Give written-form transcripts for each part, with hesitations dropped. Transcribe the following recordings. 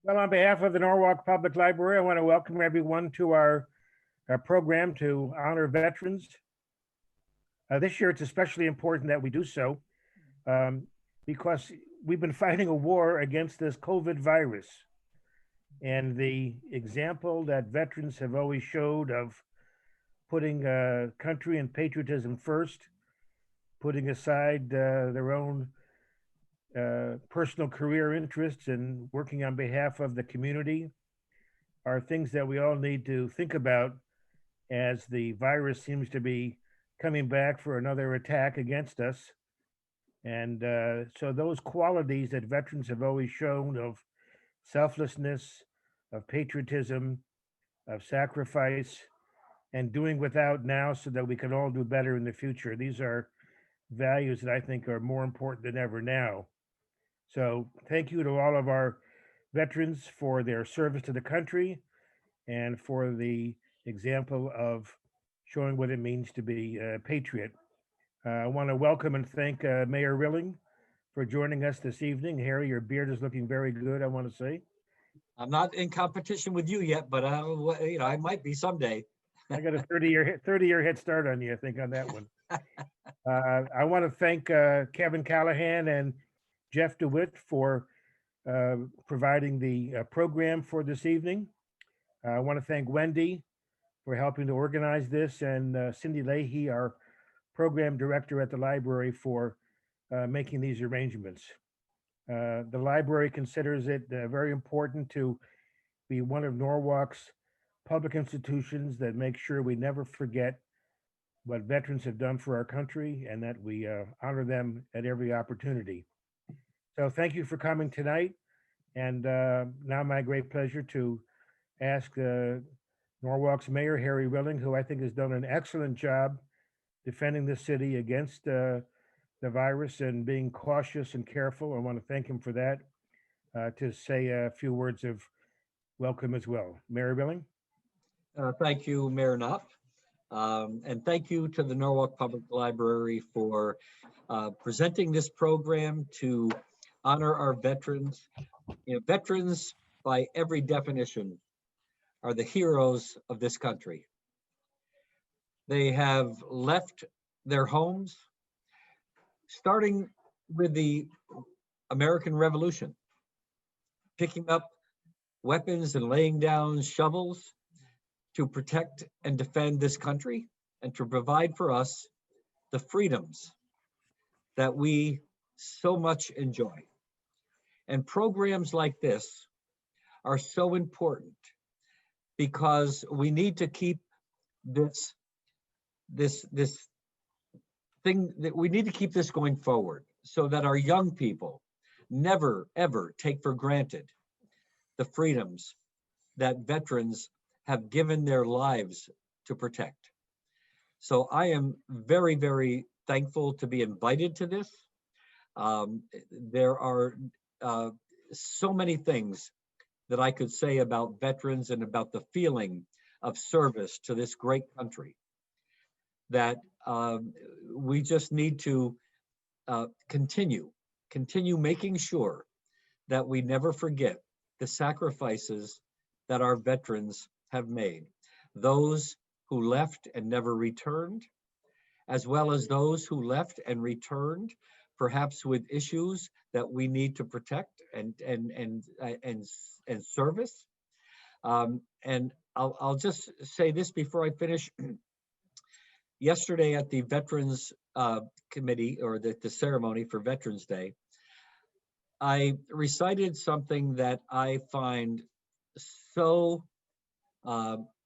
Well, on behalf of the Norwalk Public Library, I want to welcome everyone to our program to honor veterans. This year, it's especially important that we do so um, because we've been fighting a war against this COVID virus. And the example that veterans have always showed of putting country and patriotism first, putting aside their own personal career interests and working on behalf of the community are things that we all need to think about as the virus seems to be coming back for another attack against us. And so, those qualities that veterans have always shown of selflessness, of patriotism, of sacrifice, and doing without now so that we can all do better in the future, these are values that I think are more important than ever now. So, thank you to all of our veterans for their service to the country and for the example of showing what it means to be a patriot. I want to welcome and thank Mayor Rilling for joining us this evening. Harry, your beard is looking very good, I want to say. I'm not in competition with you yet, but I might be someday. I got a 30-year head start on you, I think, on that one. I want to thank Kevin Callahan and Jeff DeWitt for providing the program for this evening. I want to thank Wendy for helping to organize this, and Cindy Leahy, our program director at the library, for making these arrangements. The library considers it very important to be one of Norwalk's public institutions that make sure we never forget what veterans have done for our country and that we honor them at every opportunity. So thank you for coming tonight. And now my great pleasure to ask Norwalk's Mayor, Harry Rilling, who I think has done an excellent job defending the city against the virus and being cautious and careful. I want to thank him for that, to say a few words of welcome as well. Mayor Rilling? Thank you, Mayor Knopf. And thank you to the Norwalk Public Library for presenting this program to honor our veterans. Veterans, by every definition, are the heroes of this country. They have left their homes, starting with the American Revolution, picking up weapons and laying down shovels to protect and defend this country and to provide for us the freedoms that we so much enjoy. And programs like this are so important because we need to keep this thing that we need to keep this going forward so that our young people never ever take for granted the freedoms that veterans have given their lives to protect. So I am very, very thankful to be invited to this. There are so many things that I could say about veterans and about the feeling of service to this great country that we just need to continue making sure that we never forget the sacrifices that our veterans have made. Those who left and never returned, as well as those who left and returned, perhaps with issues that we need to protect and service. And I'll just say this before I finish. Yesterday at the Veterans Committee, or the ceremony for Veterans Day, I recited something that I find so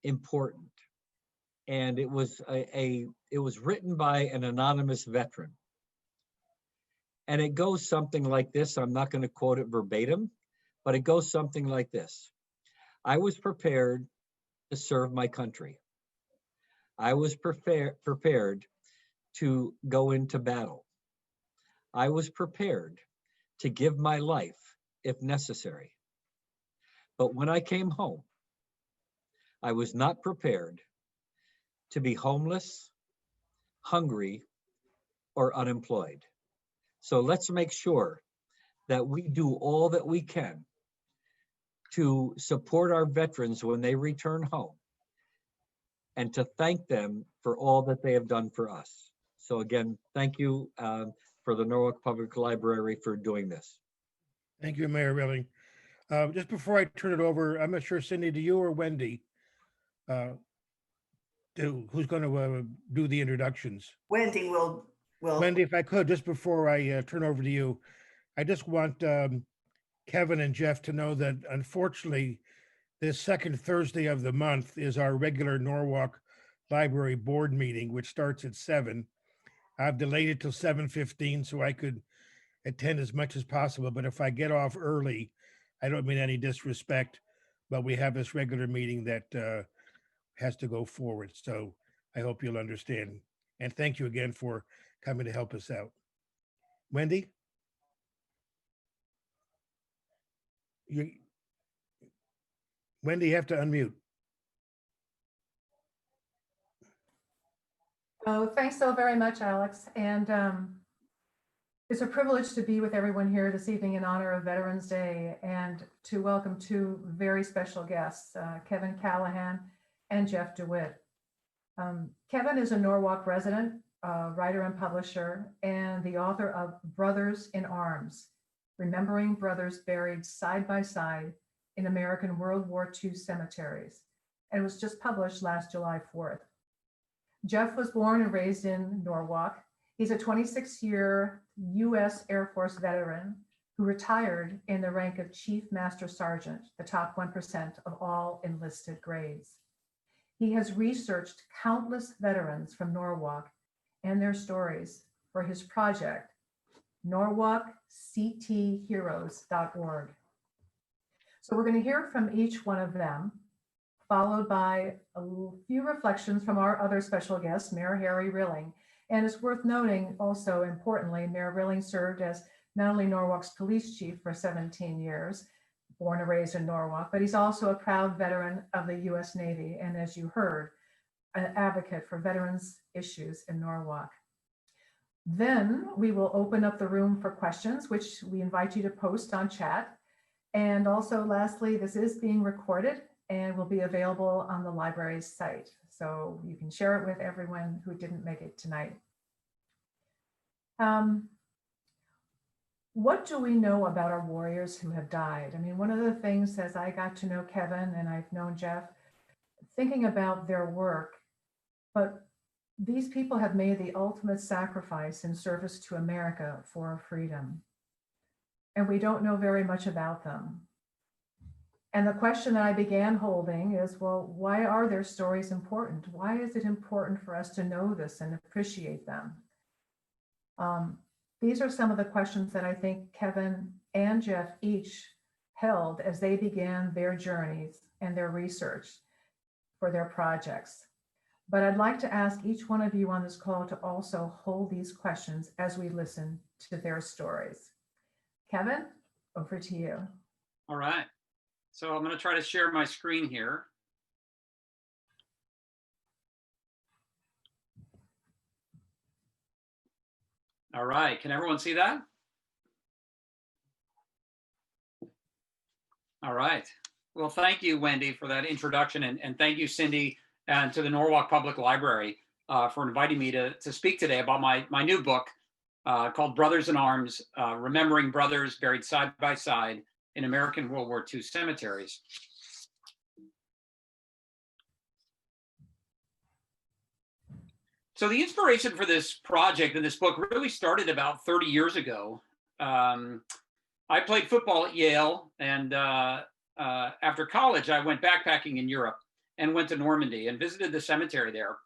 important, and it was it was written by an anonymous veteran, and it goes something like this. I'm not going to quote it verbatim, but it goes something like this: I was prepared to serve my country. I was prepared to go into battle. I was prepared to give my life if necessary. But when I came home, I was not prepared to be homeless, hungry, or unemployed. So let's make sure that we do all that we can to support our veterans when they return home and to thank them for all that they have done for us. So again, thank you for the Norwalk Public Library for doing this. Thank you, Mayor Rilling. Just before I turn it over, I'm not sure, Cindy, do you or Wendy, who's going to do the introductions? Wendy will. Wendy, if I could, just before I turn over to you, I just want Kevin and Jeff to know that unfortunately, this second Thursday of the month is our regular Norwalk Library Board meeting, which starts at 7. I've delayed it till 7:15 so I could attend as much as possible. But if I get off early, I don't mean any disrespect, but we have this regular meeting that has to go forward. So I hope you'll understand. And thank you again for coming to help us out. Wendy? Wendy, you have to unmute. Oh, thanks so very much, Alex. And it's a privilege to be with everyone here this evening in honor of Veterans Day and to welcome two very special guests, Kevin Callahan and Jeff DeWitt. Kevin is a Norwalk resident, writer and publisher, and the author of Brothers in Arms, Remembering Brothers Buried Side by Side in American World War II Cemeteries, and was just published last July 4th. Jeff was born and raised in Norwalk. He's a 26-year U.S. Air Force veteran who retired in the rank of Chief Master Sergeant, the top 1% of all enlisted grades. He has researched countless veterans from Norwalk and their stories for his project, norwalkctheroes.org. So we're going to hear from each one of them, followed by a few reflections from our other special guest, Mayor Harry Rilling. And it's worth noting also, importantly, Mayor Rilling served as not only Norwalk's police chief for 17 years, born and raised in Norwalk, but he's also a proud veteran of the US Navy. And as you heard, an advocate for veterans issues in Norwalk. Then we will open up the room for questions, which we invite you to post on chat. And also lastly, this is being recorded and will be available on the library's site. So you can share it with everyone who didn't make it tonight. What do we know about our warriors who have died? I mean, one of the things as I got to know Kevin and I've known Jeff, thinking about their work, but these people have made the ultimate sacrifice in service to America for freedom. And we don't know very much about them. And the question that I began holding is, well, why are their stories important? Why is it important for us to know this and appreciate them? These are some of the questions that I think Kevin and Jeff each held as they began their journeys and their research for their projects. But I'd like to ask each one of you on this call to also hold these questions as we listen to their stories. Kevin, over to you. All right. So I'm going to try to share my screen here. All right. Can everyone see that? All right. Well, thank you, Wendy, for that introduction. And thank you, Cindy, and to the Norwalk Public Library for inviting me to speak today about my new book called Brothers in Arms, Remembering Brothers Buried Side by Side in American World War II Cemeteries. So the inspiration for this project and this book really started about 30 years ago. I played football at Yale, and after college, I went backpacking in Europe and went to Normandy and visited the cemetery there.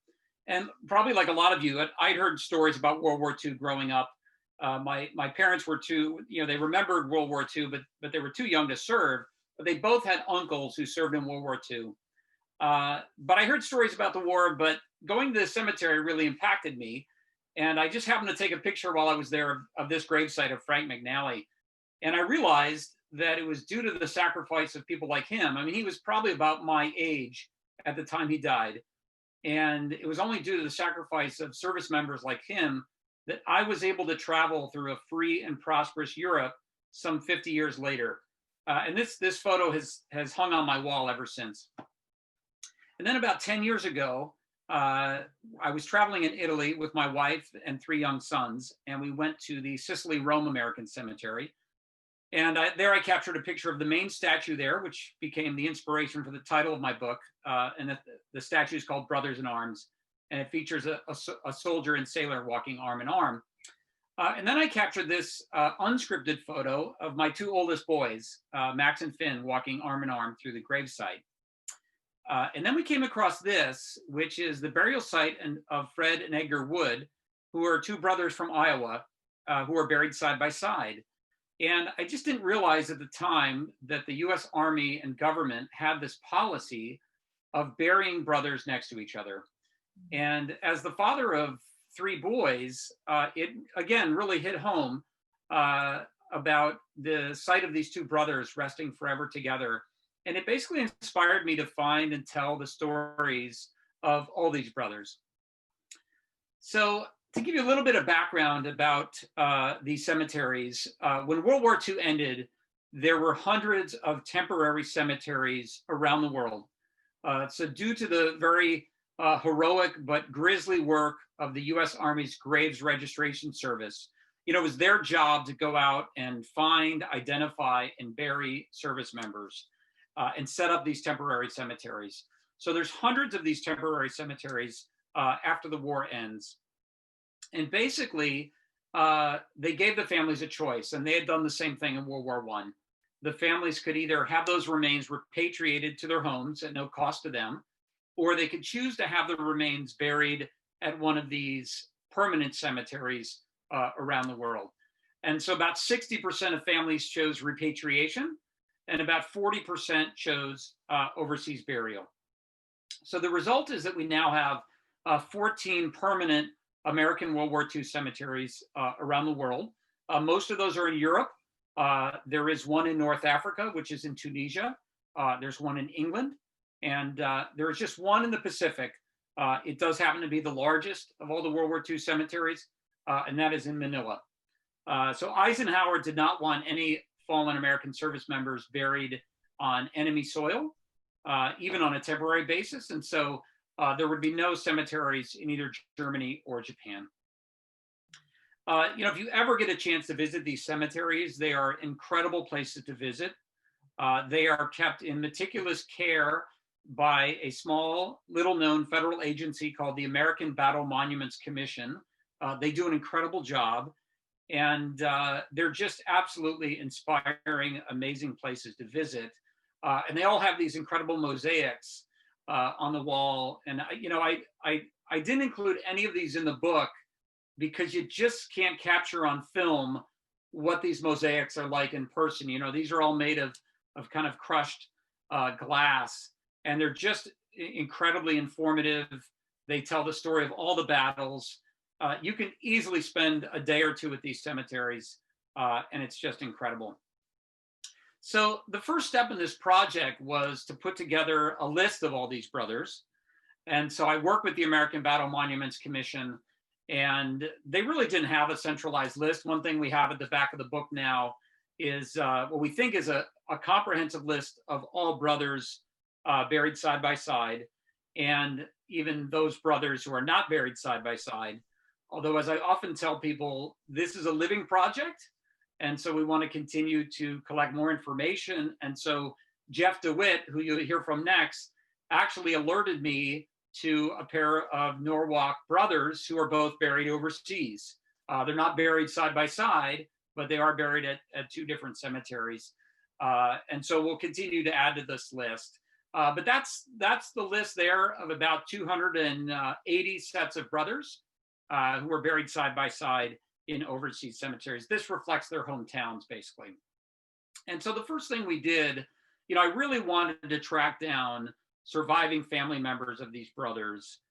And probably like a lot of you, I'd heard stories about World War II growing up. My parents were too, they remembered World War II, but they were too young to serve. But they both had uncles who served in World War II. But I heard stories about the war, but going to the cemetery really impacted me. And I just happened to take a picture while I was there of this gravesite of Frank McNally. And I realized that it was due to the sacrifice of people like him. I mean, he was probably about my age at the time he died. And it was only due to the sacrifice of service members like him that I was able to travel through a free and prosperous Europe some 50 years later. And this photo has hung on my wall ever since. And then about 10 years ago, I was traveling in Italy with my wife and 3 young sons, and we went to the Sicily Rome American Cemetery. And there I captured a picture of the main statue there, which became the inspiration for the title of my book. And the statue is called Brothers in Arms, and it features a soldier and sailor walking arm in arm. And then I captured this unscripted photo of my 2 oldest boys, Max and Finn, walking arm in arm through the gravesite. And then we came across this, which is the burial site of Fred and Edgar Wood, who are 2 brothers from Iowa, who are buried side by side. And I just didn't realize at the time that the US Army and government had this policy of burying brothers next to each other. And as the father of 3 boys, it again really hit home about the sight of these 2 brothers resting forever together. And it basically inspired me to find and tell the stories of all these brothers. So to give you a little bit of background about these cemeteries, when World War II ended, there were hundreds of temporary cemeteries around the world. So due to the very heroic but grisly work of the US Army's Graves Registration Service, it was their job to go out and find, identify, and bury service members and set up these temporary cemeteries. So there's hundreds of these temporary cemeteries after the war ends. And basically, they gave the families a choice, and they had done the same thing in World War I. The families could either have those remains repatriated to their homes at no cost to them, or they could choose to have the remains buried at one of these permanent cemeteries around the world. And so about 60% of families chose repatriation, and about 40% chose overseas burial. So the result is that we now have 14 permanent American World War II cemeteries around the world. Most of those are in Europe. There is one in North Africa, which is in Tunisia. There's one in England, and there is just one in the Pacific. It does happen to be the largest of all the World War II cemeteries, and that is in Manila. So Eisenhower did not want any fallen American service members buried on enemy soil, even on a temporary basis. And so there would be no cemeteries in either Germany or Japan. If you ever get a chance to visit these cemeteries, they are incredible places to visit. They are kept in meticulous care by a small, little-known federal agency called the American Battle Monuments Commission. They do an incredible job, and they're just absolutely inspiring, amazing places to visit. And they all have these incredible mosaics on the wall. And I didn't include any of these in the book because you just can't capture on film what these mosaics are like in person. These are all made of kind of crushed glass, and they're just incredibly informative. They tell the story of all the battles. You can easily spend a day or 2 at these cemeteries, and it's just incredible. So the first step in this project was to put together a list of all these brothers. And so I worked with the American Battle Monuments Commission, and they really didn't have a centralized list. One thing we have at the back of the book now is what we think is a comprehensive list of all brothers buried side by side, and even those brothers who are not buried side by side. Although, as I often tell people, this is a living project. And so we want to continue to collect more information. And so Jeff DeWitt, who you'll hear from next, actually alerted me to a pair of Norwalk brothers who are both buried overseas. They're not buried side by side, but they are buried at 2 different cemeteries. And so we'll continue to add to this list. But that's the list there of about 280 sets of brothers who are buried side by side in overseas cemeteries. This reflects their hometowns, basically. And so the first thing we did, I really wanted to track down surviving family members of these brothers,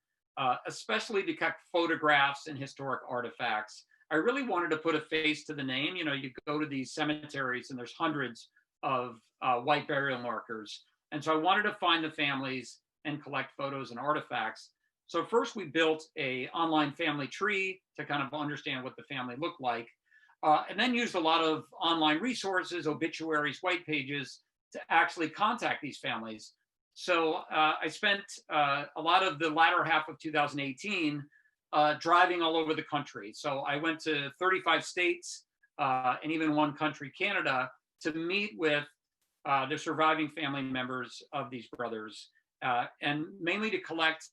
especially to collect photographs and historic artifacts. I really wanted to put a face to the name. You go to these cemeteries and there's hundreds of white burial markers. And so I wanted to find the families and collect photos and artifacts. So first we built an online family tree to kind of understand what the family looked like. and then used a lot of online resources, obituaries, white pages to actually contact these families. So I spent a lot of the latter half of 2018 driving all over the country. So I went to 35 states and even one country, Canada, to meet with the surviving family members of these brothers, and mainly to collect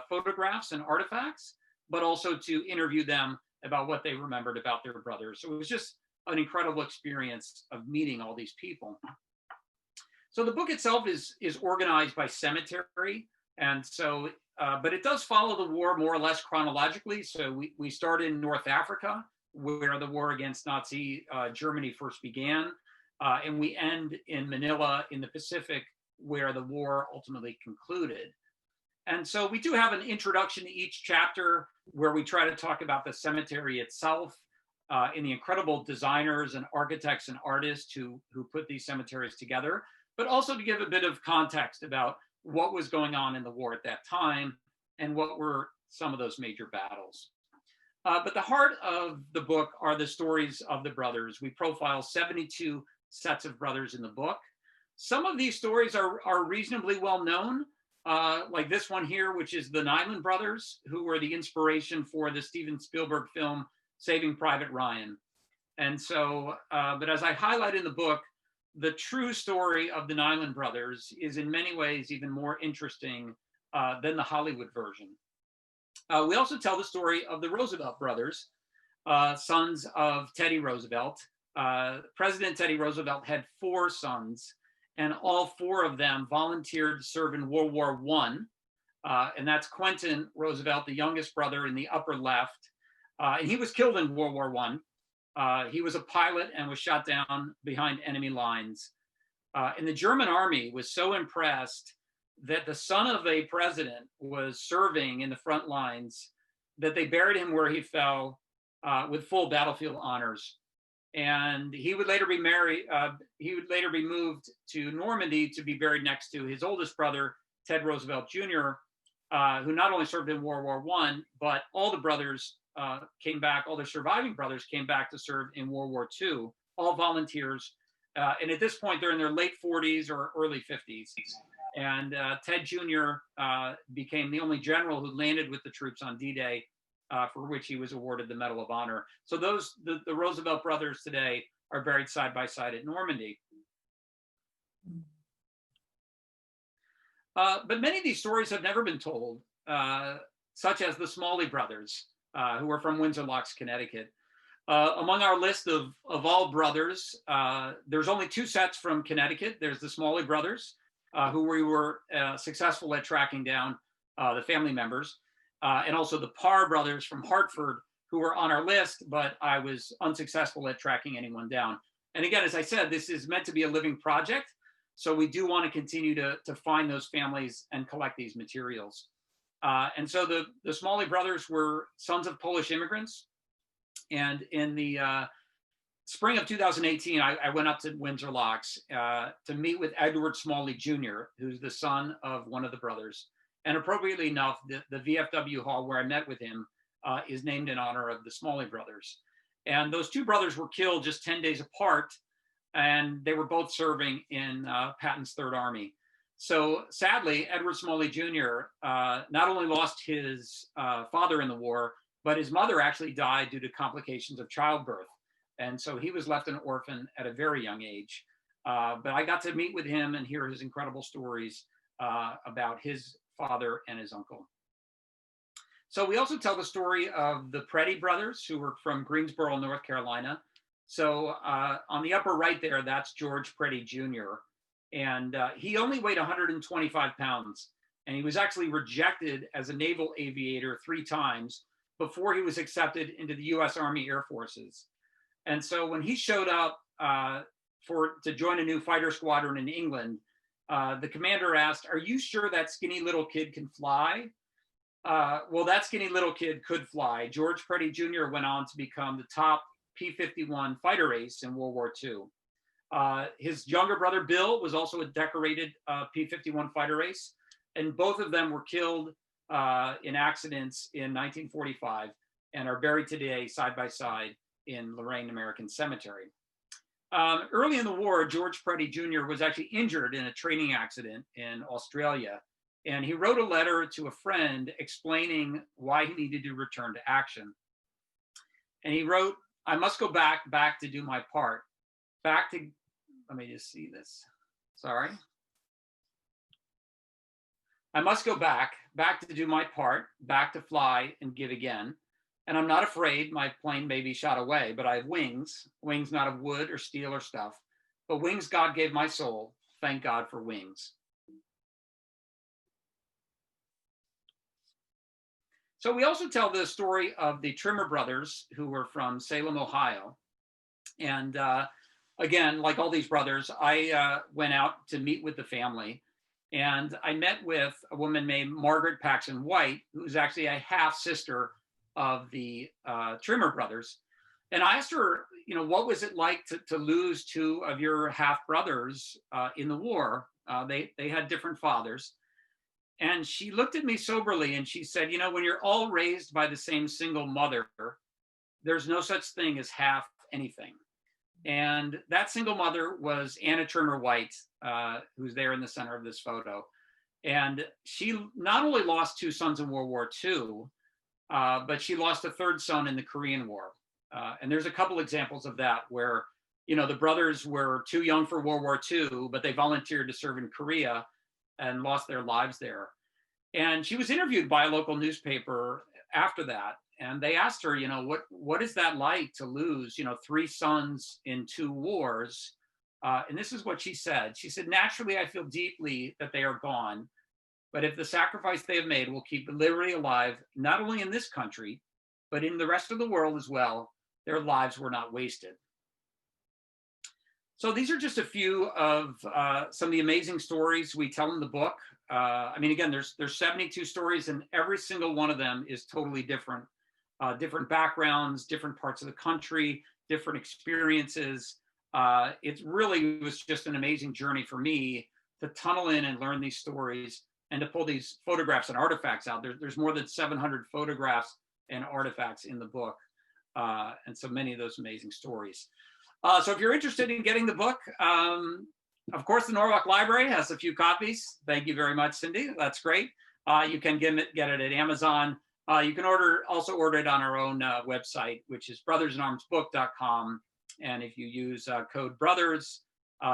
photographs and artifacts, but also to interview them about what they remembered about their brothers. So it was just an incredible experience of meeting all these people. So the book itself is organized by cemetery. And so, but it does follow the war more or less chronologically. So we start in North Africa, where the war against Nazi Germany first began. And we end in Manila in the Pacific, where the war ultimately concluded. And so we do have an introduction to each chapter where we try to talk about the cemetery itself, and the incredible designers and architects and artists who put these cemeteries together, but also to give a bit of context about what was going on in the war at that time and what were some of those major battles. But the heart of the book are the stories of the brothers. We profile 72 sets of brothers in the book. Some of these stories are reasonably well known, like this one here, which is the Nyland brothers, who were the inspiration for the Steven Spielberg film Saving Private Ryan. And so, but as I highlight in the book, the true story of the Nyland brothers is in many ways even more interesting than the Hollywood version. We also tell the story of the Roosevelt brothers, sons of Teddy Roosevelt. President Teddy Roosevelt had 4 sons, and all 4 of them volunteered to serve in World War I. And that's Quentin Roosevelt, the youngest brother in the upper left. And he was killed in World War I. He was a pilot and was shot down behind enemy lines. And the German army was so impressed that the son of a president was serving in the front lines that they buried him where he fell with full battlefield honors. And he would later be moved to Normandy to be buried next to his oldest brother, Ted Roosevelt Jr., who not only served in World War I, but all the brothers came back, all the surviving brothers came back to serve in World War II, all volunteers. And at this point, they're in their late 40s or early 50s. And Ted Jr. Became the only general who landed with the troops on D-Day, for which he was awarded the Medal of Honor. So the Roosevelt brothers today are buried side by side at Normandy. But many of these stories have never been told, such as the Smalley brothers, who are from Windsor Locks, Connecticut. Among our list of all brothers, there's only 2 sets from Connecticut. There's the Smalley brothers, who we were successful at tracking down the family members, and also the Parr brothers from Hartford, who were on our list, but I was unsuccessful at tracking anyone down. And again, as I said, this is meant to be a living project, so we do want to continue to find those families and collect these materials. And so the Smalley brothers were sons of Polish immigrants. And in the spring of 2018, I went up to Windsor Locks to meet with Edward Smalley Jr., who's the son of one of the brothers. And appropriately enough, the VFW hall where I met with him is named in honor of the Smalley brothers. And those 2 brothers were killed just 10 days apart, and they were both serving in Patton's Third Army. So sadly, Edward Smalley Jr. Not only lost his father in the war, but his mother actually died due to complications of childbirth. And so he was left an orphan at a very young age. But I got to meet with him and hear his incredible stories about his father and his uncle. So we also tell the story of the Preddy brothers, who were from Greensboro, North Carolina. So on the upper right there, that's George Preddy Jr. And he only weighed 125 pounds. And he was actually rejected as a naval aviator 3 times before he was accepted into the U.S. Army Air Forces. And so when he showed up to join a new fighter squadron in England, the commander asked, "Are you sure that skinny little kid can fly?" Well, that skinny little kid could fly. George Preddy Jr. went on to become the top P-51 fighter ace in World War II. His younger brother, Bill, was also a decorated P-51 fighter ace, and both of them were killed in accidents in 1945 and are buried today side by side in Lorraine American Cemetery. Early in the war, George Preddy Jr. was actually injured in a training accident in Australia. And he wrote a letter to a friend explaining why he needed to return to action. And he wrote, I must go back to do my part. Let me just see this. Sorry. I must go back to do my part, back to fly and give again. And I'm not afraid my plane may be shot away, but I have wings not of wood or steel or stuff, but wings God gave my soul. Thank God for wings. So we also tell the story of the Trimmer brothers who were from Salem, Ohio. And again, like all these brothers, I went out to meet with the family. And I met with a woman named Margaret Paxson White, who's actually a half sister of the Trimmer brothers. And I asked her, what was it like to lose two of your half brothers in the war? They had different fathers. And she looked at me soberly and she said, when you're all raised by the same single mother, there's no such thing as half anything. And that single mother was Anna Trimmer White, who's there in the center of this photo. And she not only lost two sons in World War II, but she lost a third son in the Korean War. And there's a couple examples of that where, the brothers were too young for World War II, but they volunteered to serve in Korea and lost their lives there. And she was interviewed by a local newspaper after that. And they asked her, what is that like to lose, three sons in two wars? And this is what she said. She said, naturally, I feel deeply that they are gone. But if the sacrifice they have made will keep liberty alive, not only in this country, but in the rest of the world as well, their lives were not wasted. So these are just a few of some of the amazing stories we tell in the book. Again, there's 72 stories and every single one of them is totally different. Different backgrounds, different parts of the country, different experiences. It really was just an amazing journey for me to tunnel in and learn these stories and to pull these photographs and artifacts out. There's more than 700 photographs and artifacts in the book, and so many of those amazing stories. So if you're interested in getting the book, of course, the Norwalk Library has a few copies. Thank you very much, Cindy. That's great. You can get it at Amazon. You can also order it on our own website, which is brothersinarmsbook.com. And if you use code BROTHERS,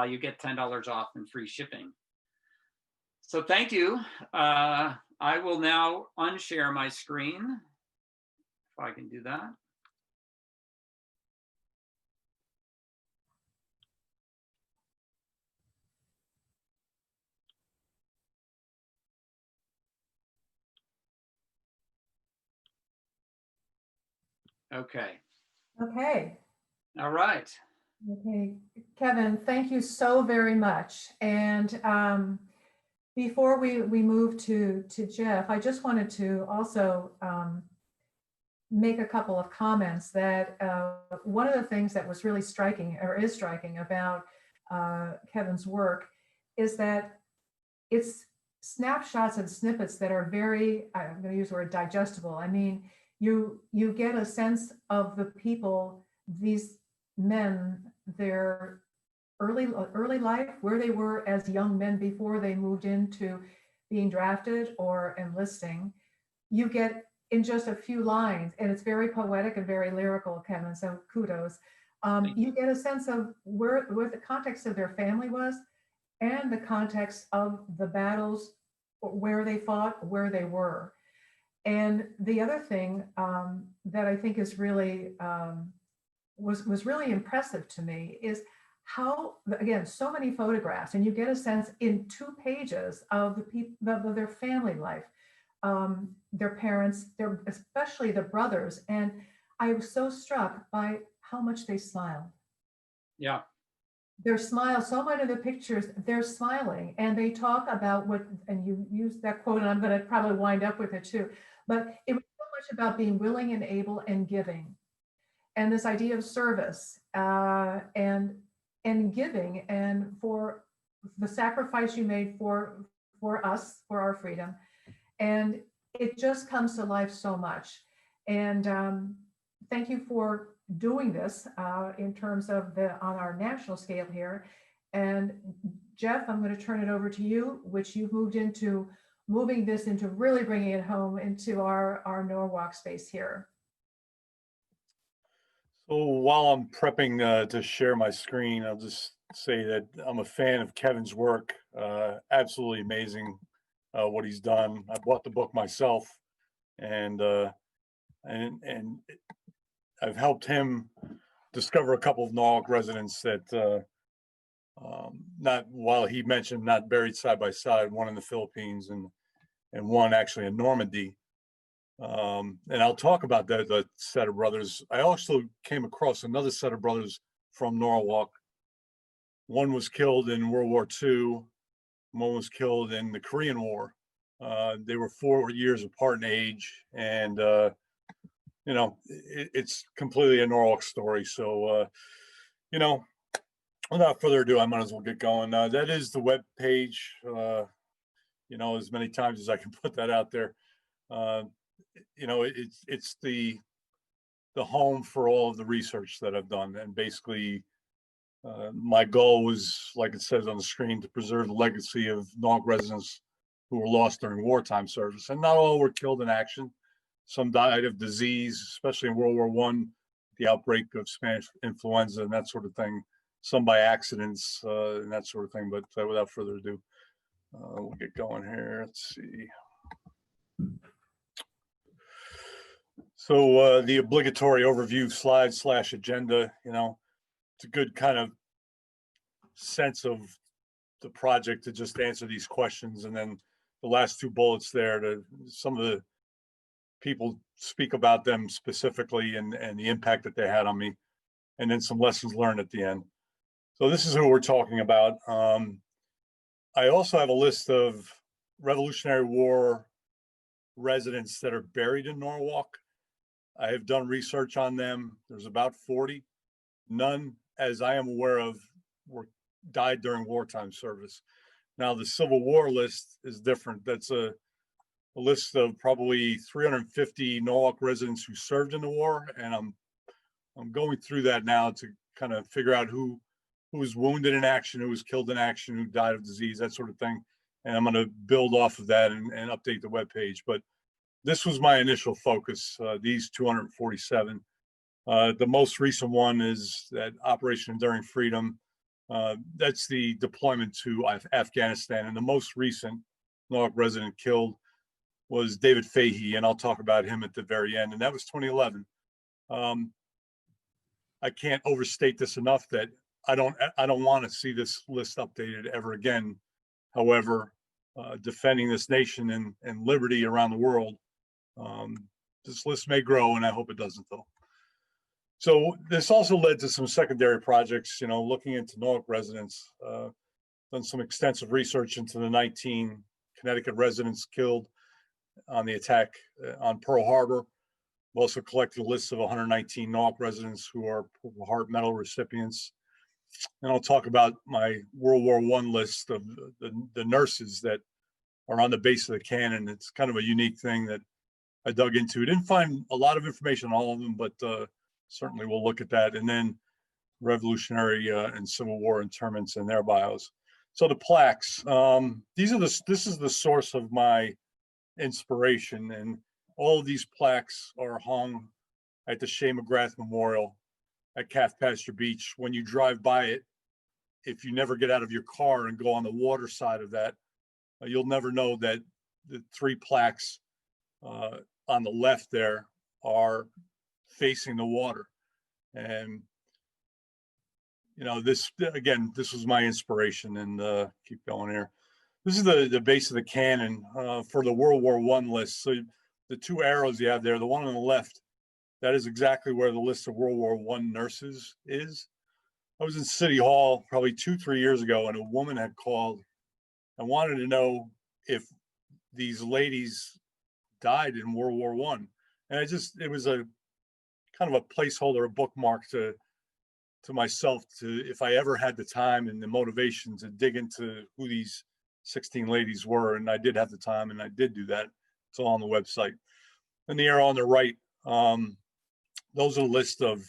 you get $10 off and free shipping. So thank you. I will now unshare my screen, if I can do that. Okay. Okay. All right. Okay, Kevin, thank you so very much. And before we move to Jeff, I just wanted to also make a couple of comments that one of the things that was really striking or is striking about Kevin's work is that it's snapshots and snippets that are very, I'm going to use the word digestible. I mean, you get a sense of the people, these men, their early life, where they were as young men before they moved into being drafted or enlisting. You get in just a few lines, and it's very poetic and very lyrical, Kevin, so kudos. You get a sense of where the context of their family was and the context of the battles, where they fought, where they were. And the other thing that I think is really was really impressive to me is how, again, so many photographs, and you get a sense in 2 pages of the people, of their family life, their parents, especially the brothers. And I was so struck by how much they smiled. Yeah. Their smile, so many of the pictures, they're smiling and they talk about what, and you use that quote, and I'm going to probably wind up with it too, but it was so much about being willing and able and giving. And this idea of service and giving, and for the sacrifice you made for us, for our freedom. And it just comes to life so much. And thank you for doing this in terms of on our national scale here. And Jeff, I'm going to turn it over to you, which you've moving this into really bringing it home into our Norwalk space here. So while I'm prepping to share my screen, I'll just say that I'm a fan of Kevin's work. Absolutely amazing what he's done. I bought the book myself, and I've helped him discover a couple of Norwalk residents that not, while he mentioned not buried side by side, one in the Philippines and one actually in Normandy. And I'll talk about the set of brothers. I also came across another set of brothers from Norwalk. One was killed in World War II. One was killed in the Korean War. They were 4 years apart in age, and you know, it's completely a Norwalk story. So, you know, without further ado, I might as well get going. That is the web page. You know, as many times as I can put that out there. You know, it's the home for all of the research that I've done, and basically my goal was, like it says on the screen, to preserve the legacy of Norwalk residents who were lost during wartime service. And not all were killed in action. Some died of disease, especially in World War I, the outbreak of Spanish influenza and that sort of thing. Some by accidents and that sort of thing. But without further ado, we'll get going here. Let's see. So the obligatory overview slide / agenda, you know, it's a good kind of sense of the project to just answer these questions. And then the last 2 bullets there, to some of the people speak about them specifically and the impact that they had on me, and then some lessons learned at the end. So this is who we're talking about. I also have a list of Revolutionary War residents that are buried in Norwalk. I have done research on them. There's about 40. None, as I am aware of, died during wartime service. Now, the Civil War list is different. That's a list of probably 350 Norwalk residents who served in the war, and I'm going through that now to kind of figure out who was wounded in action, who was killed in action, who died of disease, that sort of thing. And I'm going to build off of that and update the webpage. But this was my initial focus, these 247. The most recent one is that Operation Enduring Freedom. That's the deployment to Afghanistan. And the most recent Norwalk resident killed was David Fahey, and I'll talk about him at the very end. And that was 2011. I can't overstate this enough that I don't want to see this list updated ever again. However, defending this nation and liberty around the world, this list may grow, and I hope it doesn't, though. So this also led to some secondary projects, you know, looking into Norwalk residents, done some extensive research into the 19 Connecticut residents killed on the attack on Pearl Harbor. We also collected a list of 119 Norwalk residents who are Purple Heart Medal recipients. And I'll talk about my World War I list of the nurses that are on the base of the cannon. It's kind of a unique thing that I dug into. Didn't find a lot of information on all of them, but certainly we'll look at that. And then Revolutionary and Civil War interments and their bios. So the plaques, this is the source of my inspiration, and all of these plaques are hung at the Shea McGrath Memorial at Calf Pasture Beach. When you drive by it, if you never get out of your car and go on the water side of that, you'll never know that the 3 plaques on the left there are facing the water. And you know, this again, this was my inspiration. And keep going here. This is the base of the cannon for the World War I list. So the 2 arrows you have there, the one on the left, that is exactly where the list of World War I nurses is. I was in City Hall probably 2-3 years ago, and a woman had called and wanted to know if these ladies died in World War I. And it was a kind of a placeholder, a bookmark to myself, to if I ever had the time and the motivation to dig into who these 16 ladies were. And I did have the time, and I did do that. It's all on the website. And the arrow on the right, those are a list of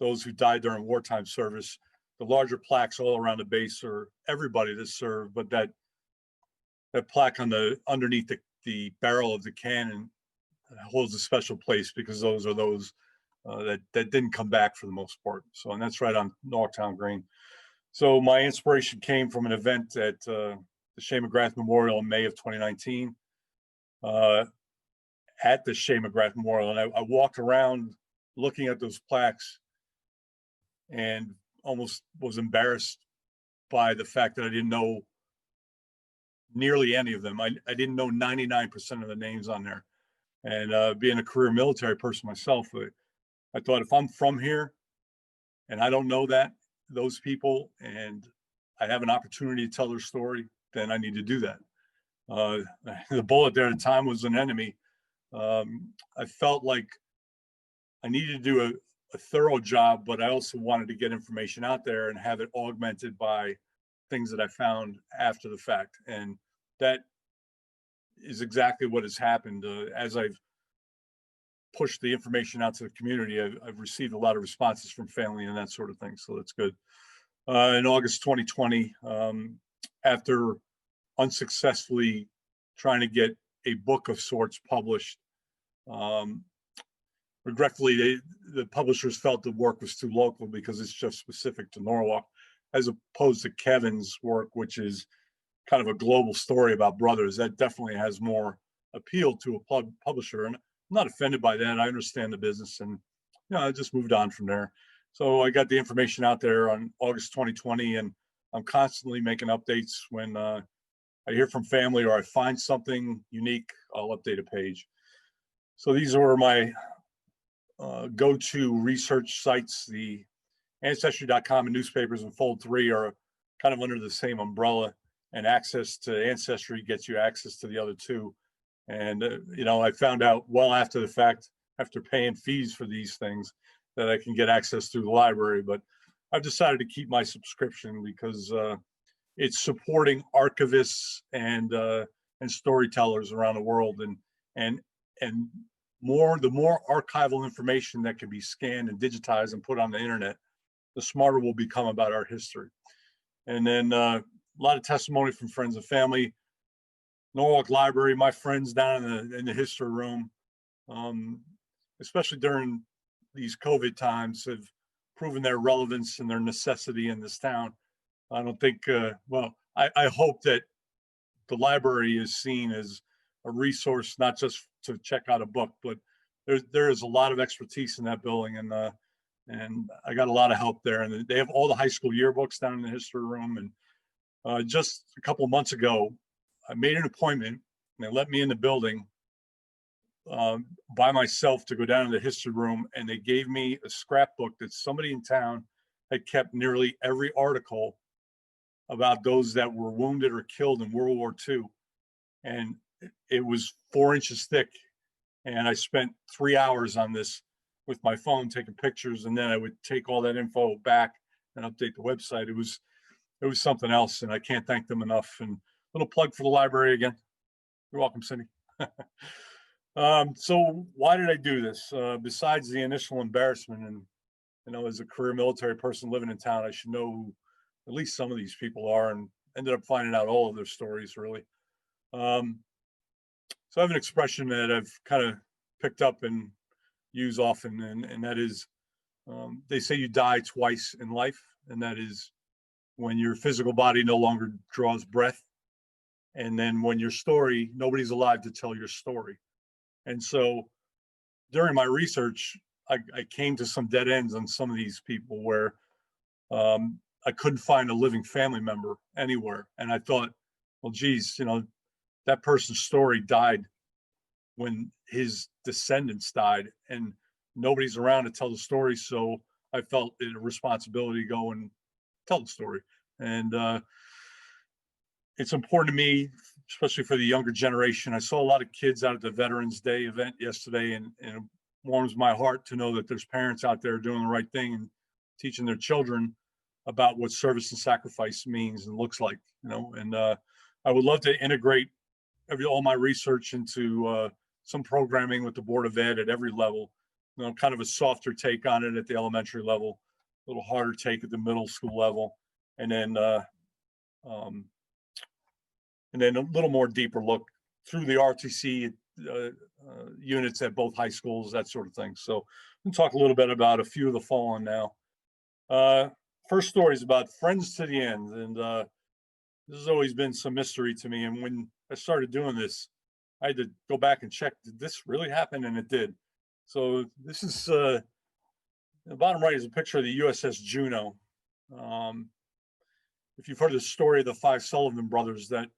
those who died during wartime service. The larger plaques all around the base are everybody that served, but that plaque on the underneath the barrel of the cannon holds a special place because those are those that didn't come back for the most part. So, and that's right on Norristown Green. So my inspiration came from an event at the Shea McGrath Memorial in May of 2019. At the Shea McGrath Memorial, and I walked around looking at those plaques and almost was embarrassed by the fact that I didn't know nearly any of them. I didn't know 99% of the names on there. And being a career military person myself, I thought if I'm from here and I don't know those people, and I have an opportunity to tell their story, then I need to do that. The bullet there at the time was an enemy. I felt like I needed to do a thorough job, but I also wanted to get information out there and have it augmented by things that I found after the fact. And that is exactly what has happened. As I've pushed the information out to the community, I've received a lot of responses from family and that sort of thing. So that's good. In August 2020, after unsuccessfully trying to get a book of sorts published, regretfully, the publishers felt the work was too local because it's just specific to Norwalk, as opposed to Kevin's work, which is kind of a global story about brothers. That definitely has more appeal to a publisher. And I'm not offended by that. I understand the business, and I just moved on from there. So I got the information out there on August 2020, and I'm constantly making updates. When I hear from family or I find something unique, I'll update a page. So these are my go-to research sites. The Ancestry.com and newspapers and Fold 3 are kind of under the same umbrella, and access to Ancestry gets you access to the other two. And, I found out well after the fact, after paying fees for these things, that I can get access through the library. But I've decided to keep my subscription because it's supporting archivists and storytellers around the world, and the more archival information that can be scanned and digitized and put on the internet, the smarter we'll become about our history. And then a lot of testimony from friends and family. Norwalk Library, my friends down in the history room, especially during these COVID times, have proven their relevance and their necessity in this town. I don't think, I hope that the library is seen as a resource, not just to check out a book, but there is a lot of expertise in that building, and I got a lot of help there. And they have all the high school yearbooks down in the history room. And just a couple of months ago, I made an appointment, and they let me in the building by myself to go down to the history room, and they gave me a scrapbook that somebody in town had kept nearly every article about those that were wounded or killed in World War II. And it was 4 inches thick. And I spent 3 hours on this with my phone taking pictures, and then I would take all that info back and update the website. It was something else, and I can't thank them enough. And a little plug for the library again. You're welcome, Cindy. So why did I do this? Besides the initial embarrassment, and as a career military person living in town, I should know who at least some of these people are, and ended up finding out all of their stories, really. So I have an expression that I've kind of picked up and use often, and that is, they say you die twice in life, and that is when your physical body no longer draws breath, and then when your story, nobody's alive to tell your story. And so during my research, I came to some dead ends on some of these people where I couldn't find a living family member anywhere. And I thought, well, geez, that person's story died when his descendants died, and nobody's around to tell the story. So I felt it a responsibility to go and tell the story. And it's important to me, especially for the younger generation. I saw a lot of kids out at the Veterans Day event yesterday, and it warms my heart to know that there's parents out there doing the right thing and teaching their children about what service and sacrifice means and looks like, and I would love to integrate all my research into some programming with the Board of Ed at every level, you know, kind of a softer take on it at the elementary level, a little harder take at the middle school level, and then a little more deeper look through the RTC units at both high schools, that sort of thing. So we'll talk a little bit about a few of the fallen now. First story is about Friends to the End, and this has always been some mystery to me. And when I started doing this, I had to go back and check, did this really happen? And it did. So this is, the bottom right is a picture of the USS Juno. If you've heard the story of the 5 Sullivan brothers that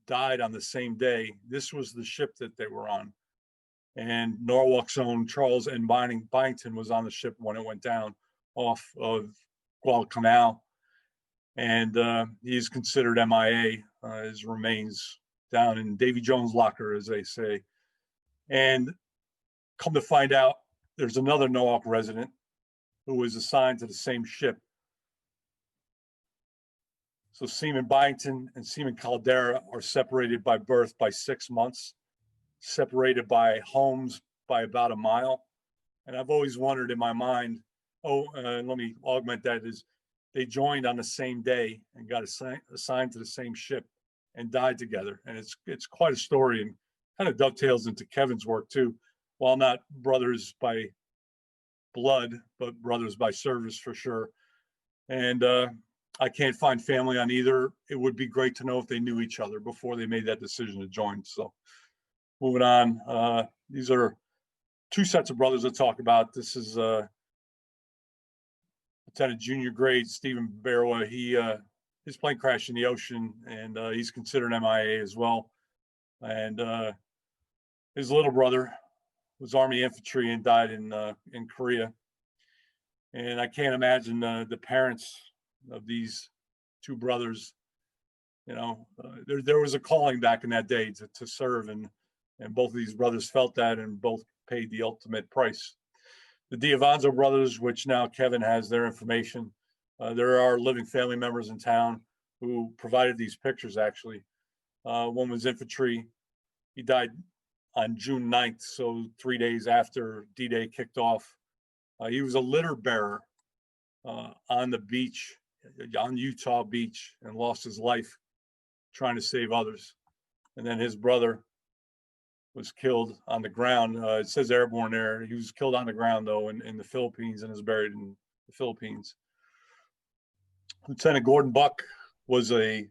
died on the same day, this was the ship that they were on. And Norwalk's own Charles N. Byington was on the ship when it went down off of Guadalcanal. And he's considered MIA. His remains down in Davy Jones' locker, as they say. And come to find out, there's another Norwalk resident who was assigned to the same ship. So Seaman Byington and Seaman Caldera are separated by birth by 6 months, separated by homes by about a mile. And I've always wondered in my mind, let me augment that, is they joined on the same day and got assigned to the same ship and died together. And it's quite a story, and kind of dovetails into Kevin's work too. While not brothers by blood, but brothers by service for sure. And I can't find family on either. It would be great to know if they knew each other before they made that decision to join. So moving on, these are 2 sets of brothers to talk about. This is Lieutenant Junior Grade Stephen Barwa. His plane crashed in the ocean, and he's considered MIA as well. And his little brother was Army infantry and died in Korea. And I can't imagine the parents of these 2 brothers. You know, there was a calling back in that day to serve, and both of these brothers felt that, and both paid the ultimate price. The Diavanzo brothers, which now Kevin has their information, there are living family members in town who provided these pictures, actually. One was infantry. He died on June 9th, so 3 days after D-Day kicked off. He was a litter bearer on the beach, on Utah Beach, and lost his life trying to save others. And then his brother was killed on the ground. It says airborne there. He was killed on the ground, though, in the Philippines, and is buried in the Philippines. Lieutenant Gordon Buck was a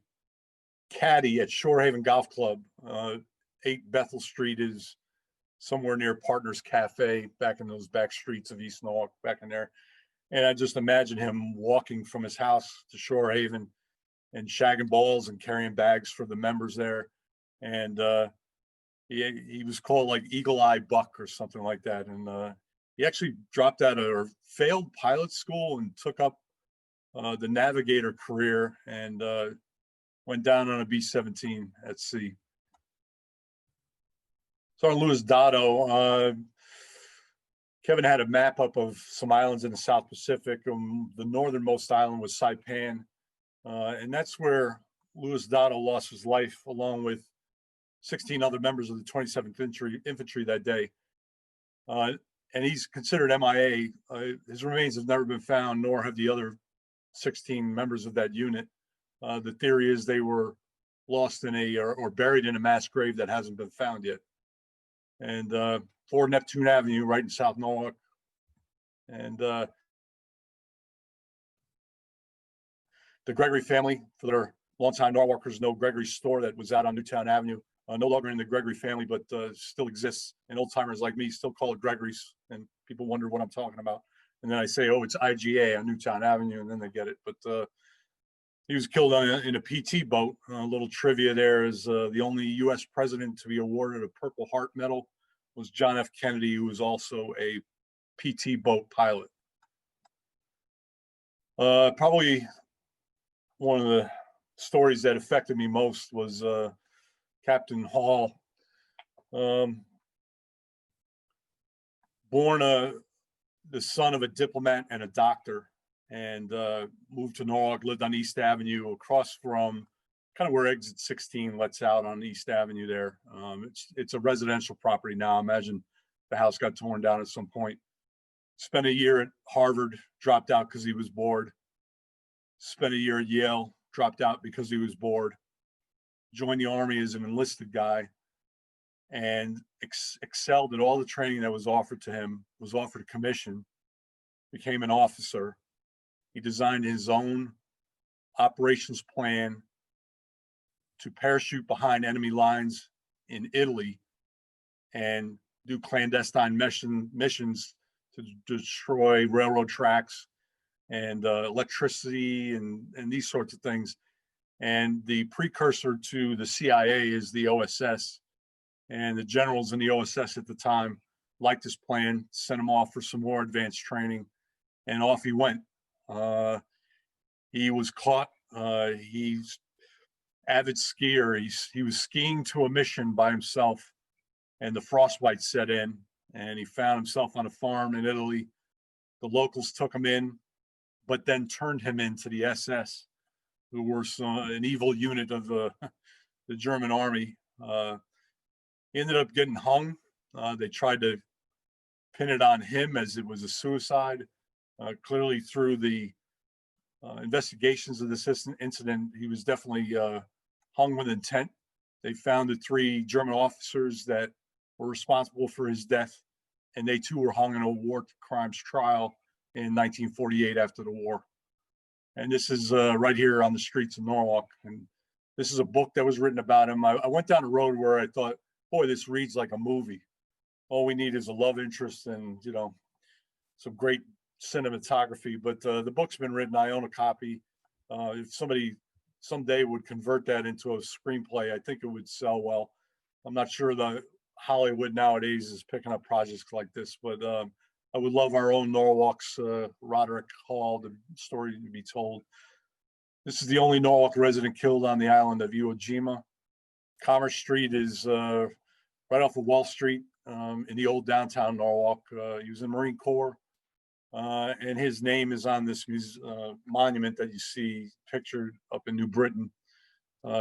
caddy at Shorehaven Golf Club. 8 Bethel Street is somewhere near Partners Cafe, back in those back streets of East Norwalk, back in there. And I just imagine him walking from his house to Shorehaven and shagging balls and carrying bags for the members there. And he was called like Eagle Eye Buck or something like that. And he actually dropped out of, or failed pilot school and took up the navigator career, and went down on a B-17 at sea. Sergeant Louis Dotto, Kevin had a map up of some islands in the South Pacific. The northernmost island was Saipan, and that's where Louis Dotto lost his life, along with 16 other members of the 27th Infantry that day. And he's considered MIA. His remains have never been found, nor have the other 16 members of that unit. The theory is they were lost in or buried in a mass grave that hasn't been found yet. And 4 Neptune Avenue, right in South Norwalk. And the Gregory family, for their longtime Norwalkers, know Gregory's store that was out on Newtown Avenue. No longer in the Gregory family, but still exists. And old timers like me still call it Gregory's, and people wonder what I'm talking about. And then I say, oh, it's IGA on Newtown Avenue, and then they get it. But he was killed in a PT boat. A little trivia there is the only U.S. president to be awarded a Purple Heart Medal was John F. Kennedy, who was also a PT boat pilot. Probably one of the stories that affected me most was Captain Hall. Born the son of a diplomat and a doctor, and moved to Norwalk, lived on East Avenue across from kind of where exit 16 lets out on East Avenue there. It's a residential property now. I imagine the house got torn down at some point. Spent a year at Harvard, dropped out because he was bored. Spent a year at Yale, dropped out because he was bored. Joined the Army as an enlisted guy, and excelled at all the training that was offered to him, was offered a commission, became an officer. He designed his own operations plan to parachute behind enemy lines in Italy and do clandestine missions to destroy railroad tracks and electricity and these sorts of things. And the precursor to the CIA is the OSS. And the generals in the OSS at the time liked his plan, sent him off for some more advanced training, and off he went. He was caught. He's avid skier. He was skiing to a mission by himself, and the frostbite set in, and he found himself on a farm in Italy. The locals took him in, but then turned him into the SS, who were an evil unit of the German army. He ended up getting hung. They tried to pin it on him as it was a suicide. Clearly, through the investigations of this incident, he was definitely hung with intent. They found the 3 German officers that were responsible for his death, and they too were hung in a war crimes trial in 1948 after the war. And this is right here on the streets of Norwalk. And this is a book that was written about him. I went down a road where I thought, boy, this reads like a movie. All we need is a love interest and, some great cinematography. But the book's been written. I own a copy. If somebody someday would convert that into a screenplay, I think it would sell well. I'm not sure the Hollywood nowadays is picking up projects like this, but I would love our own Norwalk's Roderick Hall, the story to be told. This is the only Norwalk resident killed on the island of Iwo Jima. Commerce Street is right off of Wall Street in the old downtown Norwalk. He was in the Marine Corps, and his name is on this monument that you see pictured up in New Britain,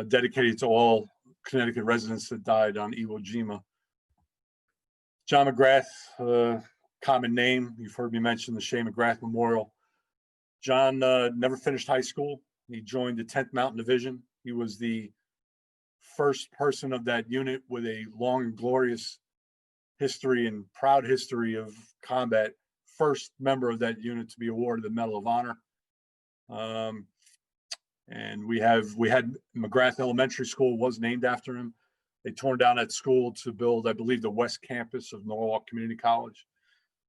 dedicated to all Connecticut residents that died on Iwo Jima. John McGrath, common name. You've heard me mention the Shea McGrath Memorial. John never finished high school. He joined the 10th Mountain Division. He was the first person of that unit with a long and glorious history and proud history of combat. First member of that unit to be awarded the Medal of Honor. And we had McGrath Elementary School was named after him. They torn down that school to build, I believe, the West Campus of Norwalk Community College.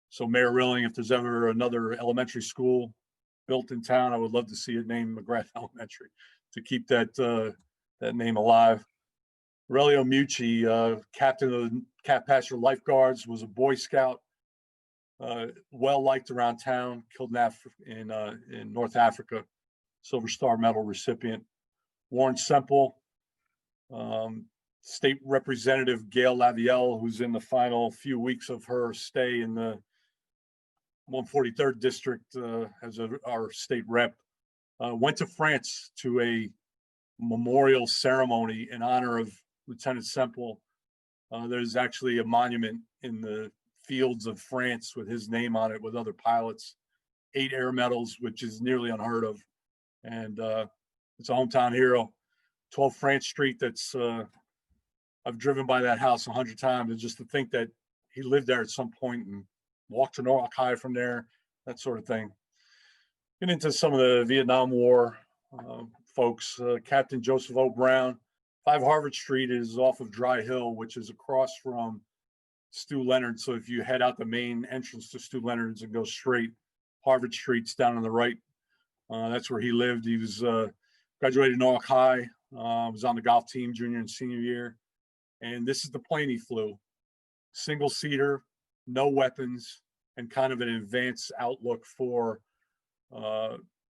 So Mayor Rilling, if there's ever another elementary school built in town, I would love to see it named McGrath Elementary to keep that name alive. Aurelio Mucci, captain of the Cap Pasture Lifeguards, was a Boy Scout, well liked around town, killed in North Africa, Silver Star Medal recipient. Warren Semple, State Representative Gail Lavielle, who's in the final few weeks of her stay in the 143rd District as our state rep, went to France to a memorial ceremony in honor of Lieutenant Semple. There's actually a monument in the fields of France with his name on it with other pilots, 8 air medals, which is nearly unheard of. And it's a hometown hero. 12 France Street, that's I've driven by that house 100 times, and just to think that he lived there at some point and walked to Norwalk High from there, that sort of thing. Get into some of the Vietnam War folks. Captain Joseph O. Brown. 5 Harvard Street is off of Dry Hill, which is across from Stu Leonard's. So if you head out the main entrance to Stu Leonard's and go straight, Harvard Street's down on the right. That's where he lived. He was graduated Norwalk High, was on the golf team junior and senior year. And this is the plane he flew. Single seater, no weapons, and kind of an advanced outlook for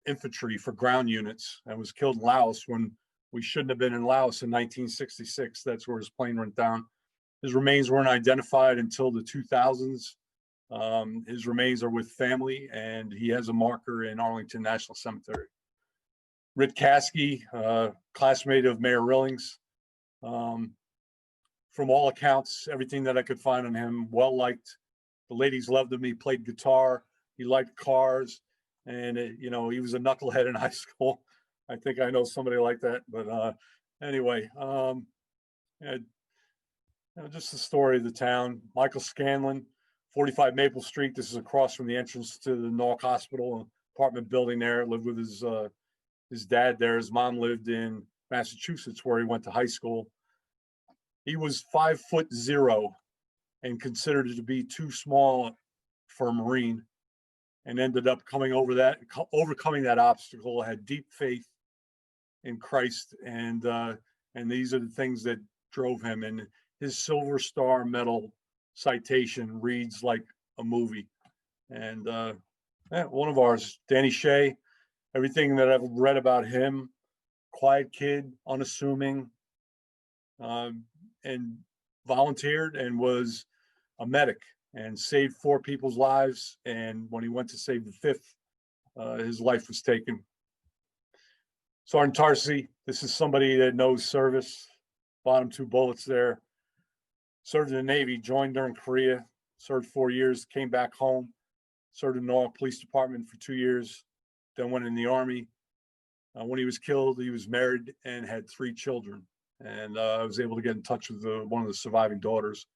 infantry, for ground units, and was killed in Laos when we shouldn't have been in Laos in 1966. That's where his plane went down. His remains weren't identified until the 2000s. His remains are with family, and he has a marker in Arlington National Cemetery. Rit Caskey, classmate of Mayor Rilling's. From all accounts, everything that I could find on him, well liked. The ladies loved him. He played guitar. He liked cars, and you know, he was a knucklehead in high school. I think I know somebody like that. But anyway, yeah, you know, just the story of the town. Michael Scanlon, 45 Maple Street. This is across from the entrance to the Norwalk Hospital, apartment building there. Lived with his dad there. His mom lived in Massachusetts, where he went to high school. He was 5'0" and considered to be too small for a Marine, and ended up overcoming that obstacle. Had deep faith in Christ, and these are the things that drove him. And his Silver Star Medal citation reads like a movie. And yeah, one of ours, Danny Shea. Everything that I've read about him, quiet kid, unassuming, and volunteered and was a medic and saved 4 people's lives. And when he went to save the 5th, his life was taken. Sergeant Tarsi, this is somebody that knows service. Bottom 2 bullets there. Served in the Navy, joined during Korea, served 4 years, came back home, served in the Norwalk Police Department for 2 years, then went in the Army. When he was killed, he was married and had 3 children. And I was able to get in touch with one of the surviving daughters.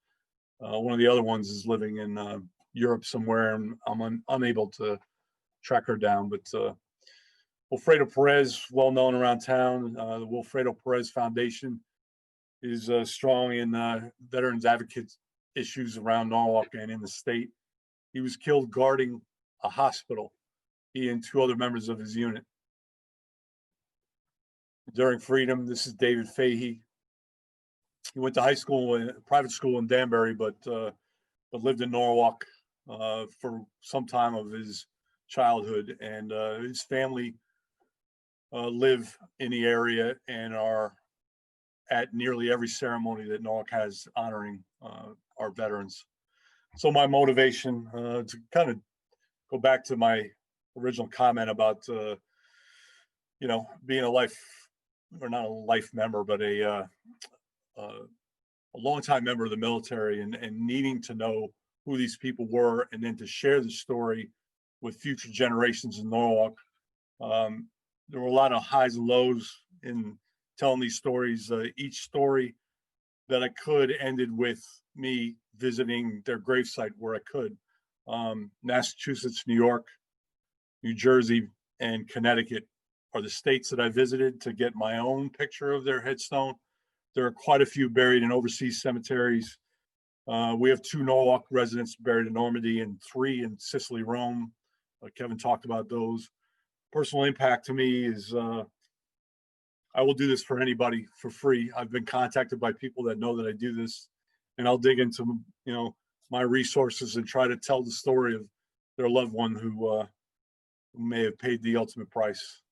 One of the other ones is living in Europe somewhere, and I'm unable to track her down. But Wilfredo Perez, well known around town. The Wilfredo Perez Foundation is strong in veterans advocate issues around Norwalk and in the state. He was killed guarding a hospital, he and 2 other members of his unit. During freedom, this is David Fahey. He went to high school, private school in Danbury, but lived in Norwalk for some time of his childhood. And his family live in the area and are at nearly every ceremony that Norwalk has honoring our veterans. So my motivation to kind of go back to my original comment about you know, being a life, or not a life member, but a longtime member of the military, and needing to know who these people were, and then to share the story with future generations in Norwalk. There were a lot of highs and lows in telling these stories. Each story that I could ended with me visiting their gravesite where I could. Massachusetts, New York, New Jersey, and Connecticut are the states that I visited to get my own picture of their headstone. There are quite a few buried in overseas cemeteries. We have 2 Norwalk residents buried in Normandy and 3 in Sicily, Rome. Kevin talked about those. Personal impact to me is I will do this for anybody for free. I've been contacted by people that know that I do this, and I'll dig into, you know, my resources and try to tell the story of their loved one who may have paid the ultimate price.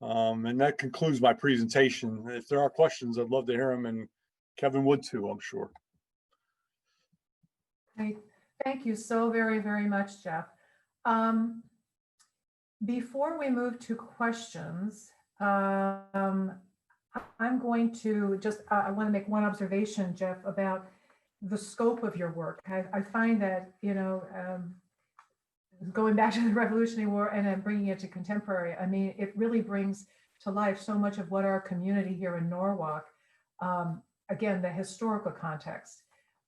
And that concludes my presentation. If there are questions, I'd love to hear them, and Kevin would too, I'm sure. Great. Thank you so very, very much, Jeff. Before we move to questions, I'm going to just, I want to make one observation, Jeff, about the scope of your work. I find that, you know, going back to the Revolutionary War and then bringing it to contemporary, I mean, it really brings to life so much of what our community here in Norwalk, again, the historical context.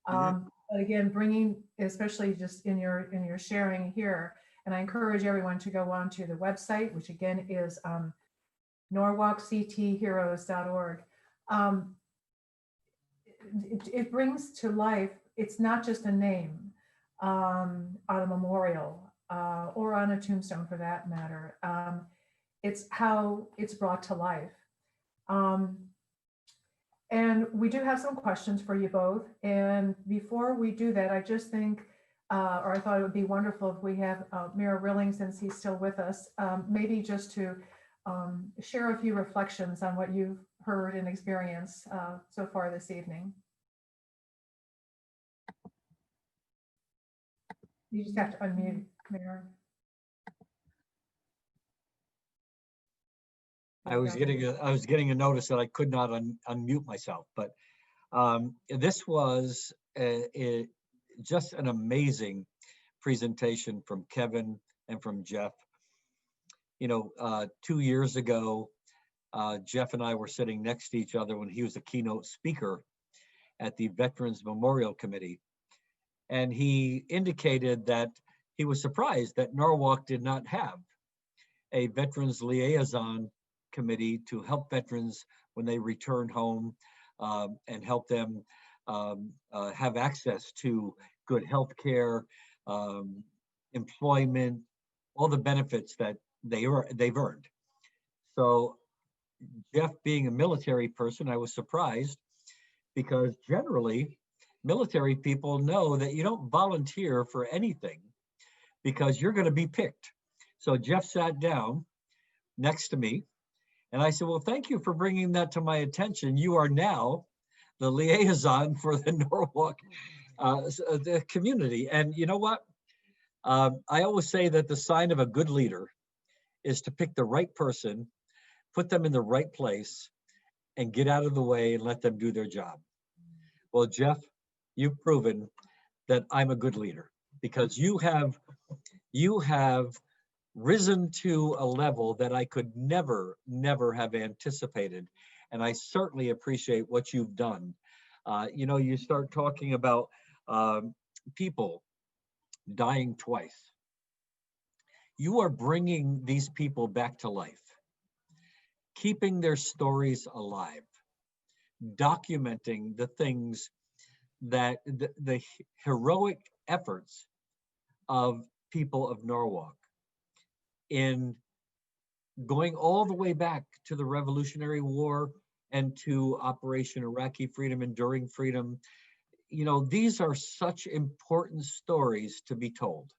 But again, bringing, especially just in your sharing here, and I encourage everyone to go on to the website, which again is norwalkctheroes.org. It brings to life, it's not just a name on a memorial or on a tombstone for that matter. It's how it's brought to life. And we do have some questions for you both. And before we do that, I just think, or I thought it would be wonderful if we have Mayor Rilling, since he's still with us, maybe just to share a few reflections on what you've heard and experienced so far this evening. You just have to unmute, Mayor. I was getting a notice that I could not unmute myself, but this was just an amazing presentation from Kevin and from Jeff. 2 years ago, Jeff and I were sitting next to each other when he was a keynote speaker at the Veterans Memorial Committee. And he indicated that he was surprised that Norwalk did not have a Veterans Liaison Committee to help veterans when they return home, and help them have access to good health care, employment, all the benefits that they've earned. So Jeff, being a military person, I was surprised, because generally military people know that you don't volunteer for anything because you're going to be picked. So Jeff sat down next to me and I said, well, thank you for bringing that to my attention. You are now the liaison for the Norwalk the community. And you know what? I always say that the sign of a good leader is to pick the right person, put them in the right place, and get out of the way and let them do their job. Well, Jeff, you've proven that I'm a good leader, because you have risen to a level that I could never have anticipated. And I certainly appreciate what you've done. You start talking about people dying twice. You are bringing these people back to life, keeping their stories alive, documenting the things that the heroic efforts of people of Norwalk in going all the way back to the Revolutionary War and to Operation Iraqi Freedom, Enduring Freedom. These are such important stories to be told.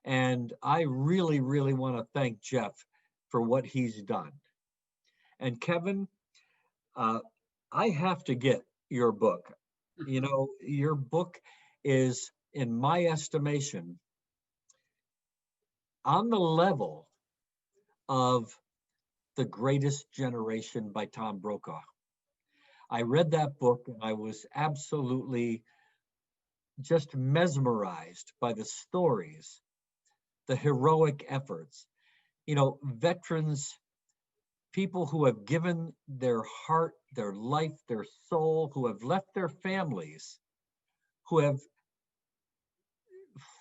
And I really, really want to thank Jeff for what he's done. And Kevin, I have to get your book. Your book is, in my estimation, on the level of The Greatest Generation by Tom Brokaw. I read that book and I was absolutely just mesmerized by the stories, the heroic efforts. Veterans, people who have given their heart, their life, their soul, who have left their families, who have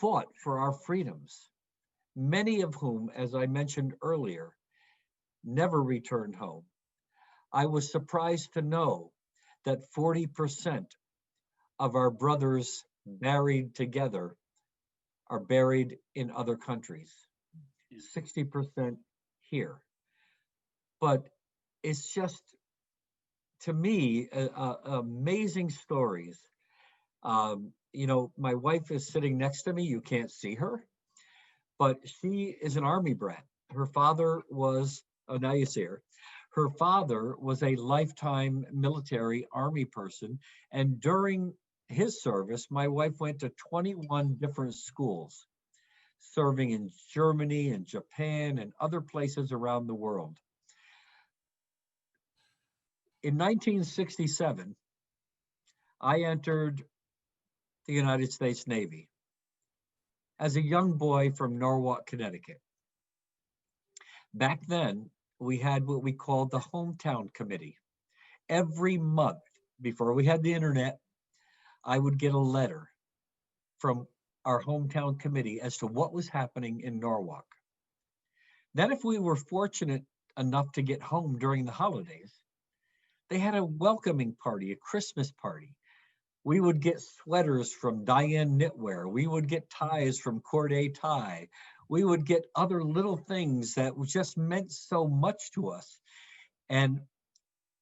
fought for our freedoms, many of whom, as I mentioned earlier, never returned home. I was surprised to know that 40% of our brothers buried together are buried in other countries, 60% here. But it's just, to me, amazing stories. My wife is sitting next to me. You can't see her, but she is an Army brat. Her father was, oh, now you see her. Her father was a lifetime military Army person. And during his service, my wife went to 21 different schools, serving in Germany and Japan and other places around the world. In 1967, I entered the United States Navy as a young boy from Norwalk, Connecticut. Back then, we had what we called the Hometown Committee. Every month, before we had the internet, I would get a letter from our Hometown Committee as to what was happening in Norwalk. Then, if we were fortunate enough to get home during the holidays, they had a welcoming party, a Christmas party. We would get sweaters from Diane Knitwear. We would get ties from Corday Tie. We would get other little things that just meant so much to us. And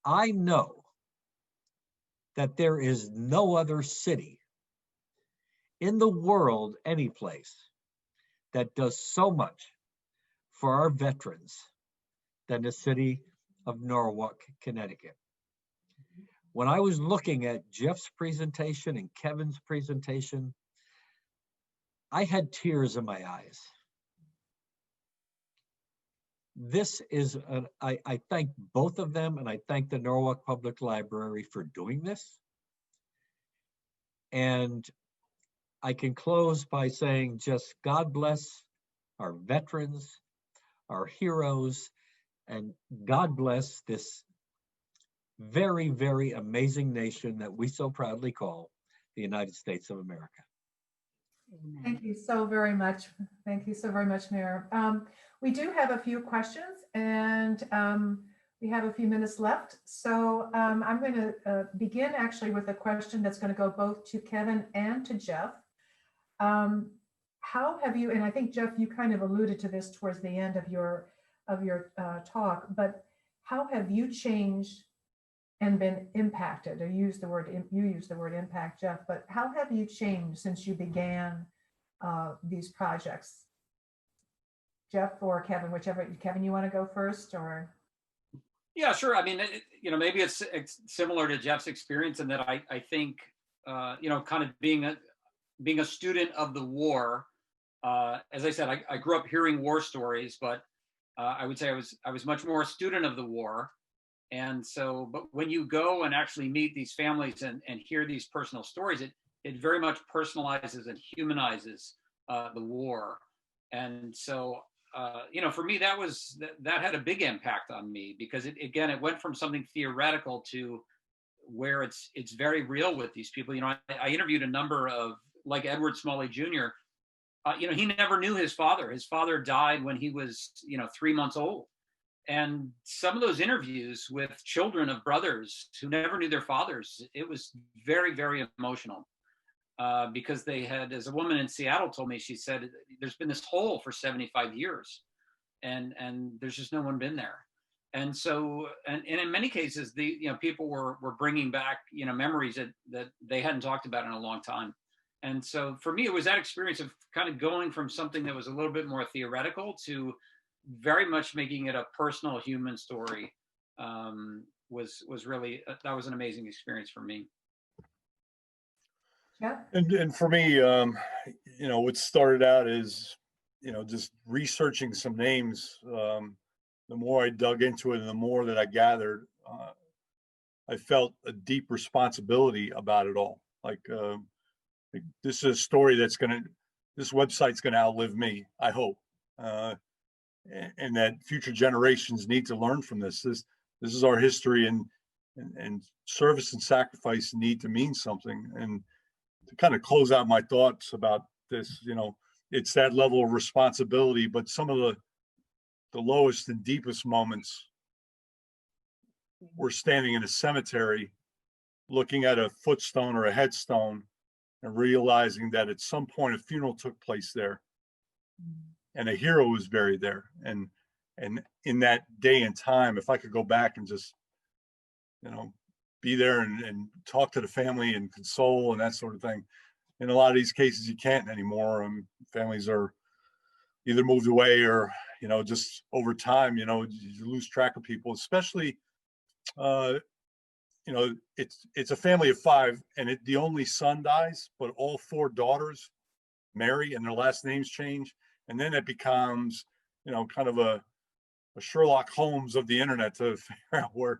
I know that there is no other city in the world, any place, that does so much for our veterans than the city of Norwalk, Connecticut. When I was looking at Jeff's presentation and Kevin's presentation, I had tears in my eyes. This is, I thank both of them, and I thank the Norwalk Public Library for doing this. And I can close by saying just God bless our veterans, our heroes, and God bless this very, very amazing nation that we so proudly call the United States of America. Thank you so very much. Thank you so very much, Mayor. We do have a few questions, and we have a few minutes left. So I'm going to begin actually with a question that's going to go both to Kevin and to Jeff. How have you, and I think Jeff, you kind of alluded to this towards the end of your talk, but how have you changed and been impacted? You used the word impact, Jeff, but how have you changed since you began these projects? Jeff or Kevin, whichever. Kevin, you want to go first, or? Yeah, sure. I mean, maybe it's similar to Jeff's experience in that I think, kind of being a student of the war. As I said, I grew up hearing war stories, but I would say I was much more a student of the war. And so, but when you go and actually meet these families and hear these personal stories, it very much personalizes and humanizes the war. And so, for me, that had a big impact on me, because it went from something theoretical to where it's very real with these people. I interviewed a number of, like Edward Smalley Jr. He never knew his father. His father died when he was 3 months old. And some of those interviews with children of brothers who never knew their fathers, it was very, very emotional, because they had, as a woman in Seattle told me, she said, there's been this hole for 75 years and there's just no one been there. And so, and in many cases, people were bringing back, memories that they hadn't talked about in a long time. And so for me, it was that experience of kind of going from something that was a little bit more theoretical to very much making it a personal human story. Was really, that was an amazing experience for me. Yeah. And for me, what started out is, just researching some names. The more I dug into it and the more that I gathered, I felt a deep responsibility about it all. Like, this is a story this website's gonna outlive me, I hope. And that future generations need to learn from this. This is our history, and service and sacrifice need to mean something. And to kind of close out my thoughts about this, it's that level of responsibility, but some of the lowest and deepest moments, we're standing in a cemetery looking at a footstone or a headstone and realizing that at some point a funeral took place there and a hero was buried there. And in that day and time, if I could go back and just, be there and talk to the family and console and that sort of thing. In a lot of these cases, you can't anymore. Families are either moved away or, just over time, you lose track of people, especially, it's a family of 5 and the only son dies, but all 4 daughters marry and their last names change. And then it becomes, kind of a Sherlock Holmes of the internet to figure out where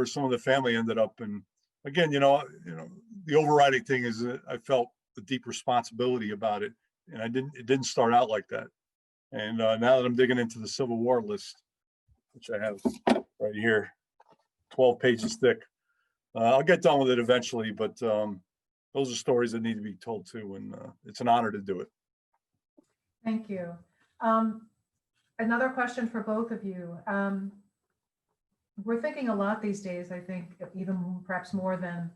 some of the family ended up. And again, the overriding thing is that I felt a deep responsibility about it. And it didn't start out like that. And now that I'm digging into the Civil War list, which I have right here, 12 pages thick, I'll get done with it eventually, but those are stories that need to be told too. And it's an honor to do it. Thank you. Another question for both of you. We're thinking a lot these days, I think, even perhaps more than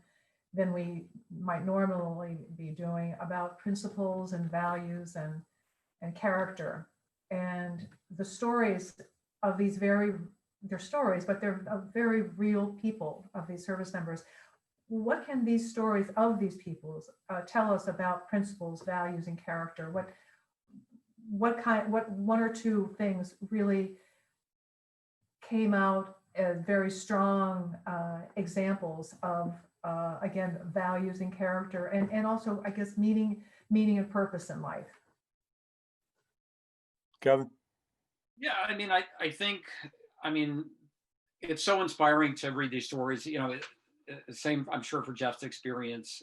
we might normally be doing, about principles and values and character. And the stories of these they're stories, but they're of very real people, of these service members. What can these stories of these people tell us about principles, values, and character? What 1 or 2 things really came out as very strong examples of, again, values and character, and also, I guess, meaning and purpose in life? Kevin? Yeah, I think, it's so inspiring to read these stories. Same, I'm sure, for Jeff's experience.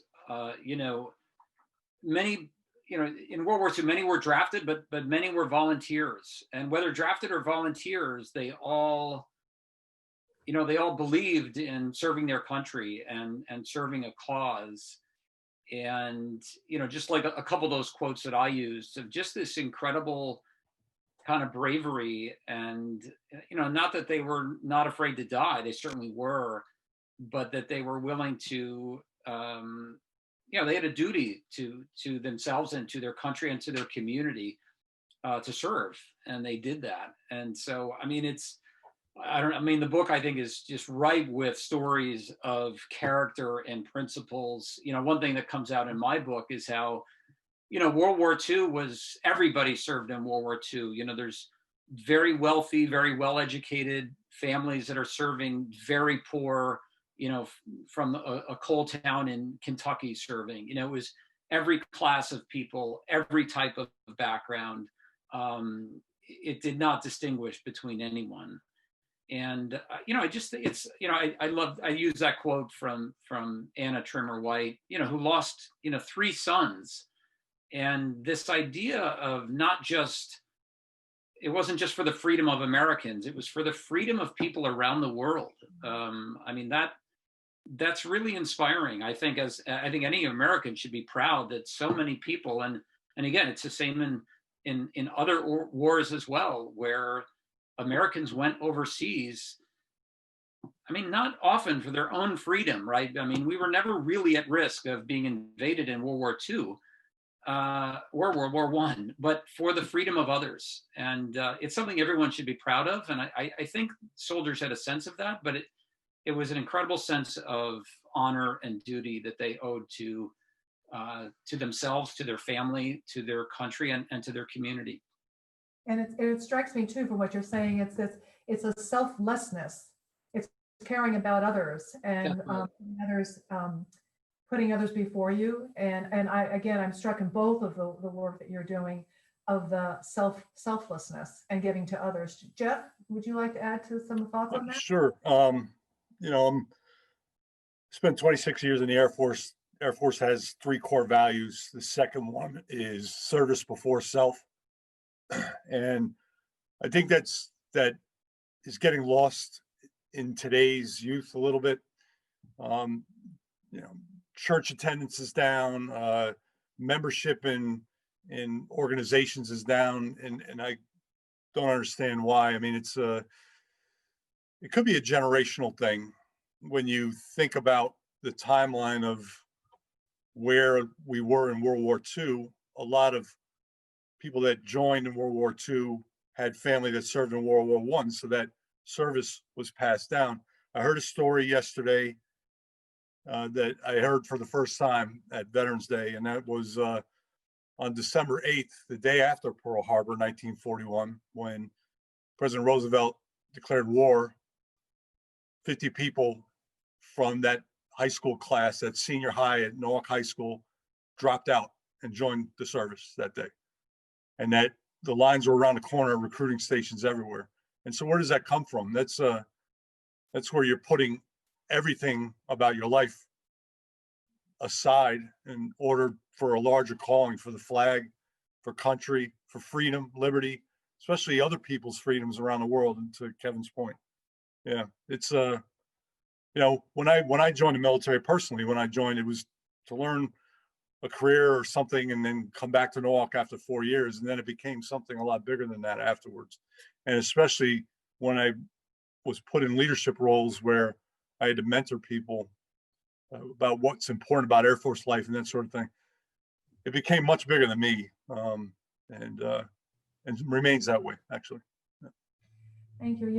Many, in World War II, many were drafted, but many were volunteers. And whether drafted or volunteers, they all believed in serving their country and serving a cause. And, just like a couple of those quotes that I used of just this incredible kind of bravery, and, not that they were not afraid to die, they certainly were, but that they were willing to, they had a duty to themselves and to their country and to their community to serve, and they did that. And so, the book, I think, is just ripe with stories of character and principles. One thing that comes out in my book is how, World War II was, everybody served in World War II. There's very wealthy, very well-educated families that are serving, very poor, from a coal town in Kentucky serving. It was every class of people, every type of background. It did not distinguish between anyone. And, I just think it's, I use that quote from Anna Trimmer White, who lost, 3 sons. And this idea of it wasn't just for the freedom of Americans, it was for the freedom of people around the world. That's really inspiring. I think any American should be proud that so many people, and again, it's the same in other wars as well, where Americans went overseas, not often for their own freedom, right? We were never really at risk of being invaded in World War II or World War I, but for the freedom of others. And it's something everyone should be proud of. And I think soldiers had a sense of that, but it was an incredible sense of honor and duty that they owed to themselves, to their family, to their country, and to their community. And it strikes me too, from what you're saying, it's a selflessness. It's caring about others and putting others before you. And I'm struck in both of the work that you're doing of the selflessness and giving to others. Jeff, would you like to add to some thoughts on that? Sure. Spent 26 years in the Air Force. Air Force has 3 core values. The second one is service before self. And I think that is getting lost in today's youth a little bit. Church attendance is down, membership in organizations is down, and I don't understand why. It could be a generational thing. When you think about the timeline of where we were in World War II, a lot of people that joined in World War II had family that served in World War I, so that service was passed down. I heard a story yesterday that I heard for the first time at Veterans Day, and that was on December 8th, the day after Pearl Harbor, 1941, when President Roosevelt declared war. 50 people from that high school class, that senior high at Norwalk High School, dropped out and joined the service that day. And that the lines were around the corner, recruiting stations everywhere. And so where does that come from? That's where you're putting everything about your life aside in order for a larger calling, for the flag, for country, for freedom, liberty, especially other people's freedoms around the world. And to Kevin's point, yeah, it's when I joined the military personally, it was to learn a career or something and then come back to Norwalk after 4 years. And then it became something a lot bigger than that afterwards. And especially when I was put in leadership roles where I had to mentor people about what's important about Air Force life and that sort of thing, it became much bigger than me, and remains that way, actually. Yeah. Thank you.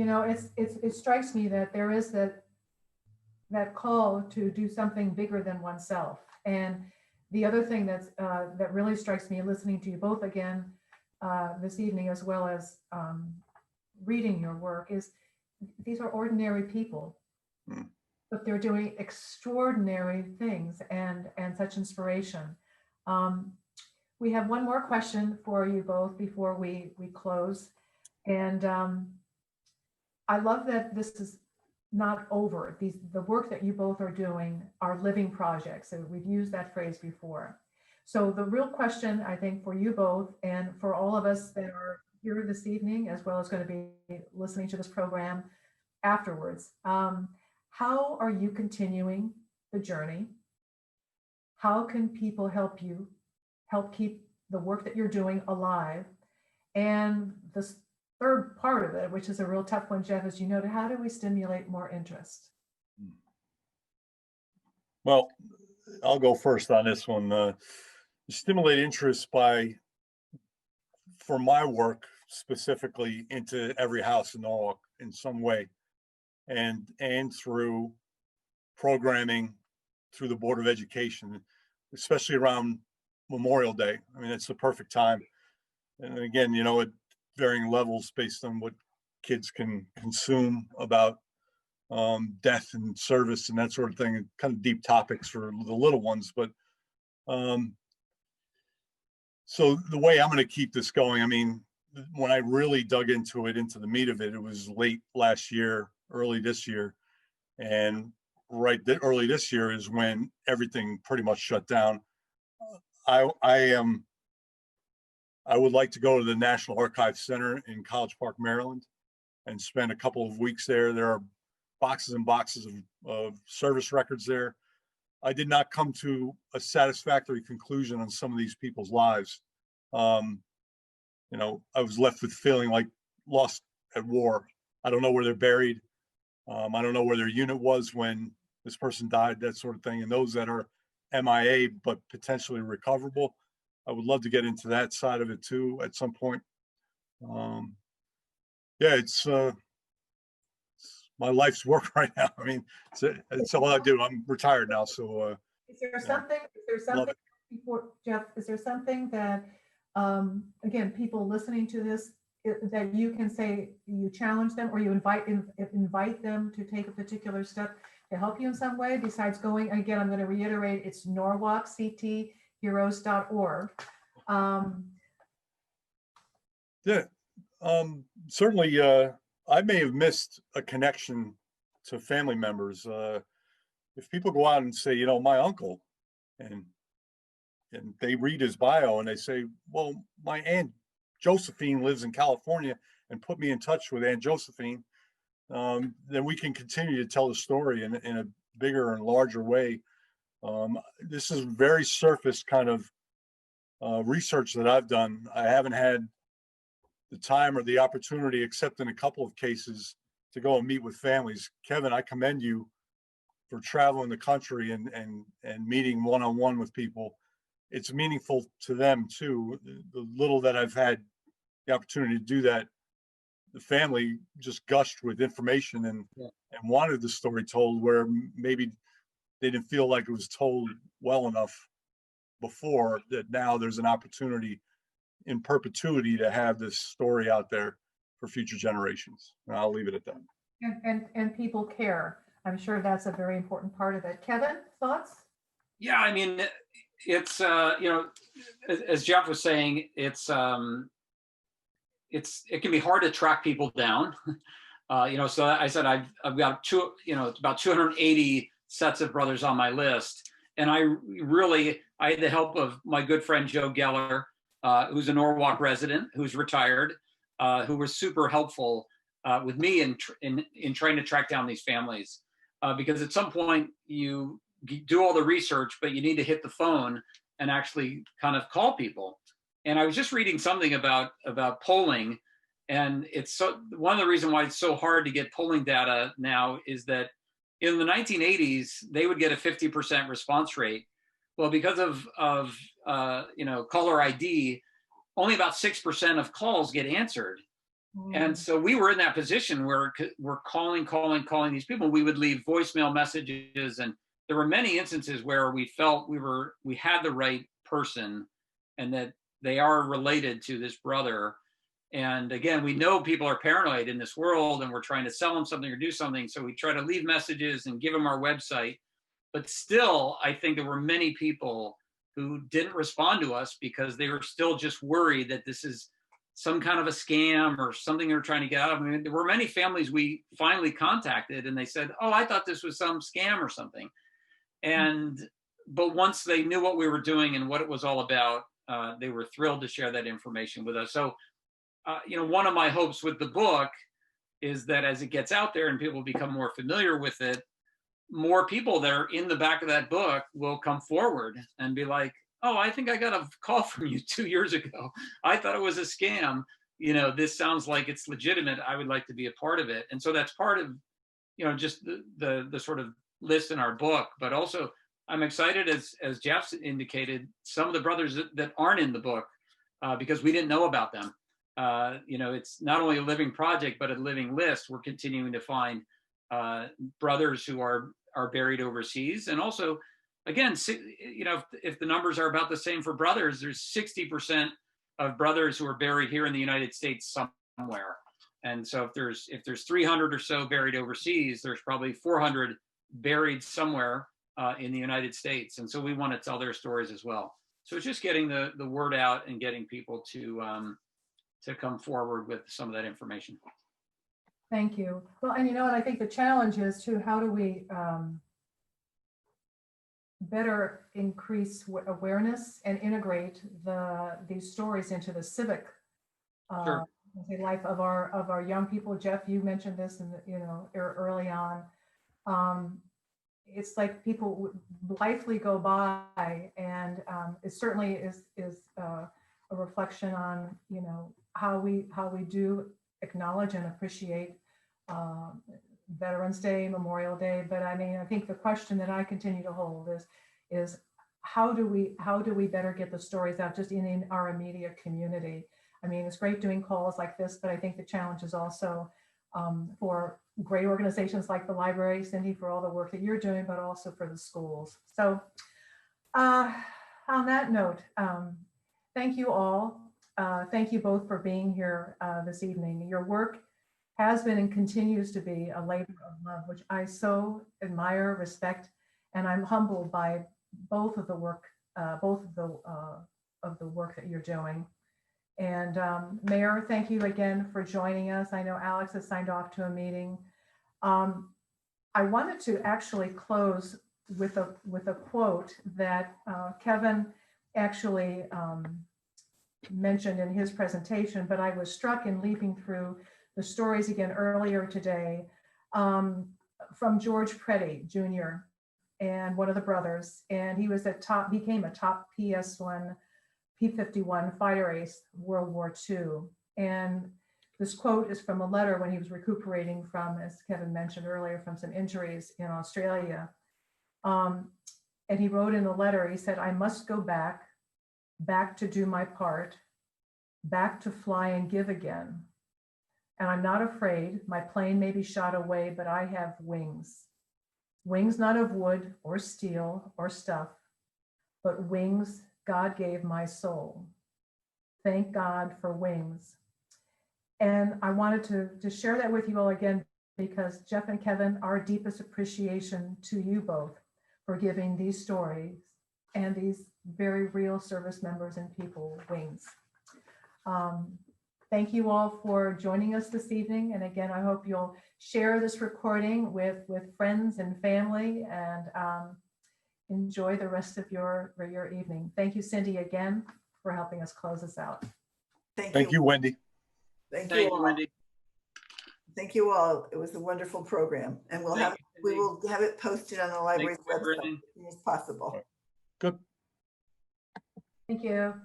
It strikes me that there is that call to do something bigger than oneself. And the other thing that really strikes me, listening to you both again this evening, as well as reading your work, is these are ordinary people, but they're doing extraordinary things and such inspiration. We have one more question for you both before we close. And I love that this is not over. The work that you both are doing are living projects. So we've used that phrase before. So the real question, I think, for you both and for all of us that are here this evening, as well as going to be listening to this program afterwards, how are you continuing the journey? How can people help you help keep the work that you're doing alive? And the third part of it, which is a real tough one, Jeff, as you know, how do we stimulate more interest? Well, I'll go first on this one. Stimulate interest for my work specifically, into every house in Norwalk in some way, and through programming through the Board of Education, especially around Memorial Day. I mean, it's the perfect time. And again, at varying levels based on what kids can consume about death and service and that sort of thing, and kind of deep topics for the little ones. But so the way I'm going to keep this going, I mean, when I really dug into the meat of it, it was late last year, early this year. And early this year is when everything pretty much shut down. I would like to go to the National Archives Center in College Park, Maryland, and spend a couple of weeks there. There are boxes and boxes of service records there. I did not come to a satisfactory conclusion on some of these people's lives. I was left with feeling like lost at war. I don't know where they're buried. I don't know where their unit was when this person died, that sort of thing. And those that are MIA but potentially recoverable, I would love to get into that side of it too at some point. It's my life's work right now. I mean, it's all I do. I'm retired now, so. Is there something before, Jeff? Is there something that, again, people listening to this, that you can say, you challenge them or you invite them to take a particular step to help you in some way besides going? Again, I'm going to reiterate, it's norwalkctheroes.org. Certainly, I may have missed a connection to family members. If people go out and say, my uncle, and they read his bio and they say, well, my Aunt Josephine lives in California, and put me in touch with Aunt Josephine, then we can continue to tell the story in a bigger and larger way. This is very surface kind of research that I've done. I haven't had the time or the opportunity, except in a couple of cases, to go and meet with families. Kevin, I commend you for traveling the country and meeting one-on-one with people. It's meaningful to them too. The little that I've had the opportunity to do that, the family just gushed with information and wanted the story told, where maybe they didn't feel like it was told well enough before. That now there's an opportunity in perpetuity to have this story out there for future generations. And I'll leave it at that. And people care. I'm sure that's a very important part of it. Kevin, thoughts? Yeah, I mean, it's as Jeff was saying, it can be hard to track people down. So I said I've got about 280 sets of brothers on my list, and I had the help of my good friend Joe Geller, who's a Norwalk resident, who's retired, who was super helpful with me in trying to track down these families, because at some point you do all the research, but you need to hit the phone and actually kind of call people. And I was just reading something about polling, and it's one of the reasons why it's so hard to get polling data now is that in the 1980s they would get a 50% response rate. Well, because of caller ID, only about 6% of calls get answered. And so we were in that position where we're calling these people. We would leave voicemail messages, and there were many instances where we felt we had the right person and that they are related to this brother. And again, we know people are paranoid in this world, and we're trying to sell them something or do something. So we try to leave messages and give them our website. But still, I think there were many people who didn't respond to us because they were still just worried that this is some kind of a scam or something they're trying to get out of. I mean, there were many families we finally contacted, and they said, oh, I thought this was some scam or something. And but once they knew what we were doing and what it was all about, they were thrilled to share that information with us. So, one of my hopes with the book is that as it gets out there and people become more familiar with it, more people that are in the back of that book will come forward and be like, oh, I think I got a call from you 2 years ago. I thought it was a scam. This sounds like it's legitimate. I would like to be a part of it. And so that's part of, just the sort of list in our book. But also, I'm excited, as Jeff indicated, some of the brothers that aren't in the book, because we didn't know about them. It's not only a living project, but a living list. We're continuing to find brothers who are buried overseas. And also, again, if the numbers are about the same for brothers, there's 60% of brothers who are buried here in the United States somewhere. And so if there's 300 or so buried overseas, there's probably 400 buried somewhere in the United States. And so we want to tell their stories as well. So it's just getting the word out and getting people to come forward with some of that information. Thank you. Well, and what I think the challenge is too, how do we better increase awareness and integrate these stories into the civic Sure. life of our young people. Jeff, you mentioned this early on. It's like people blithely go by, and it certainly is a reflection on how we do acknowledge and appreciate Veterans Day, Memorial Day. But I think the question that I continue to hold is how do we better get the stories out just in our immediate community? It's great doing calls like this, but I think the challenge is also for great organizations like the library, Cindy, for all the work that you're doing, but also for the schools. So on that note, thank you all. Thank you both for being here this evening. Your work has been and continues to be a labor of love, which I so admire, respect, and I'm humbled by both of the work that you're doing. And Mayor, thank you again for joining us. I know Alex has signed off to a meeting. I wanted to actually close with a quote that Kevin actually mentioned in his presentation, but I was struck in leaping through the stories again earlier today from George Preddy Jr. and one of the brothers, and he became a top PS-1 P-51 fighter ace World War II. And this quote is from a letter when he was recuperating from, as Kevin mentioned earlier, from some injuries in Australia. And he wrote in the letter, he said, "I must go back to do my part, back to fly and give again. And I'm not afraid, my plane may be shot away, but I have wings. Wings not of wood or steel or stuff, but wings God gave my soul. Thank God for wings." And I wanted to share that with you all again, because Jeff and Kevin, our deepest appreciation to you both for giving these stories and these very real service members and people wings. Thank you all for joining us this evening. And again, I hope you'll share this recording with friends and family, and enjoy the rest of your evening. Thank you, Cindy, again, for helping us close this out. Thank you, Wendy. Thank Thank you you, all. Wendy. Thank you all. It was a wonderful program, and we will have it posted on the library's Thank you, website everything. as soon as possible. Good. Thank you.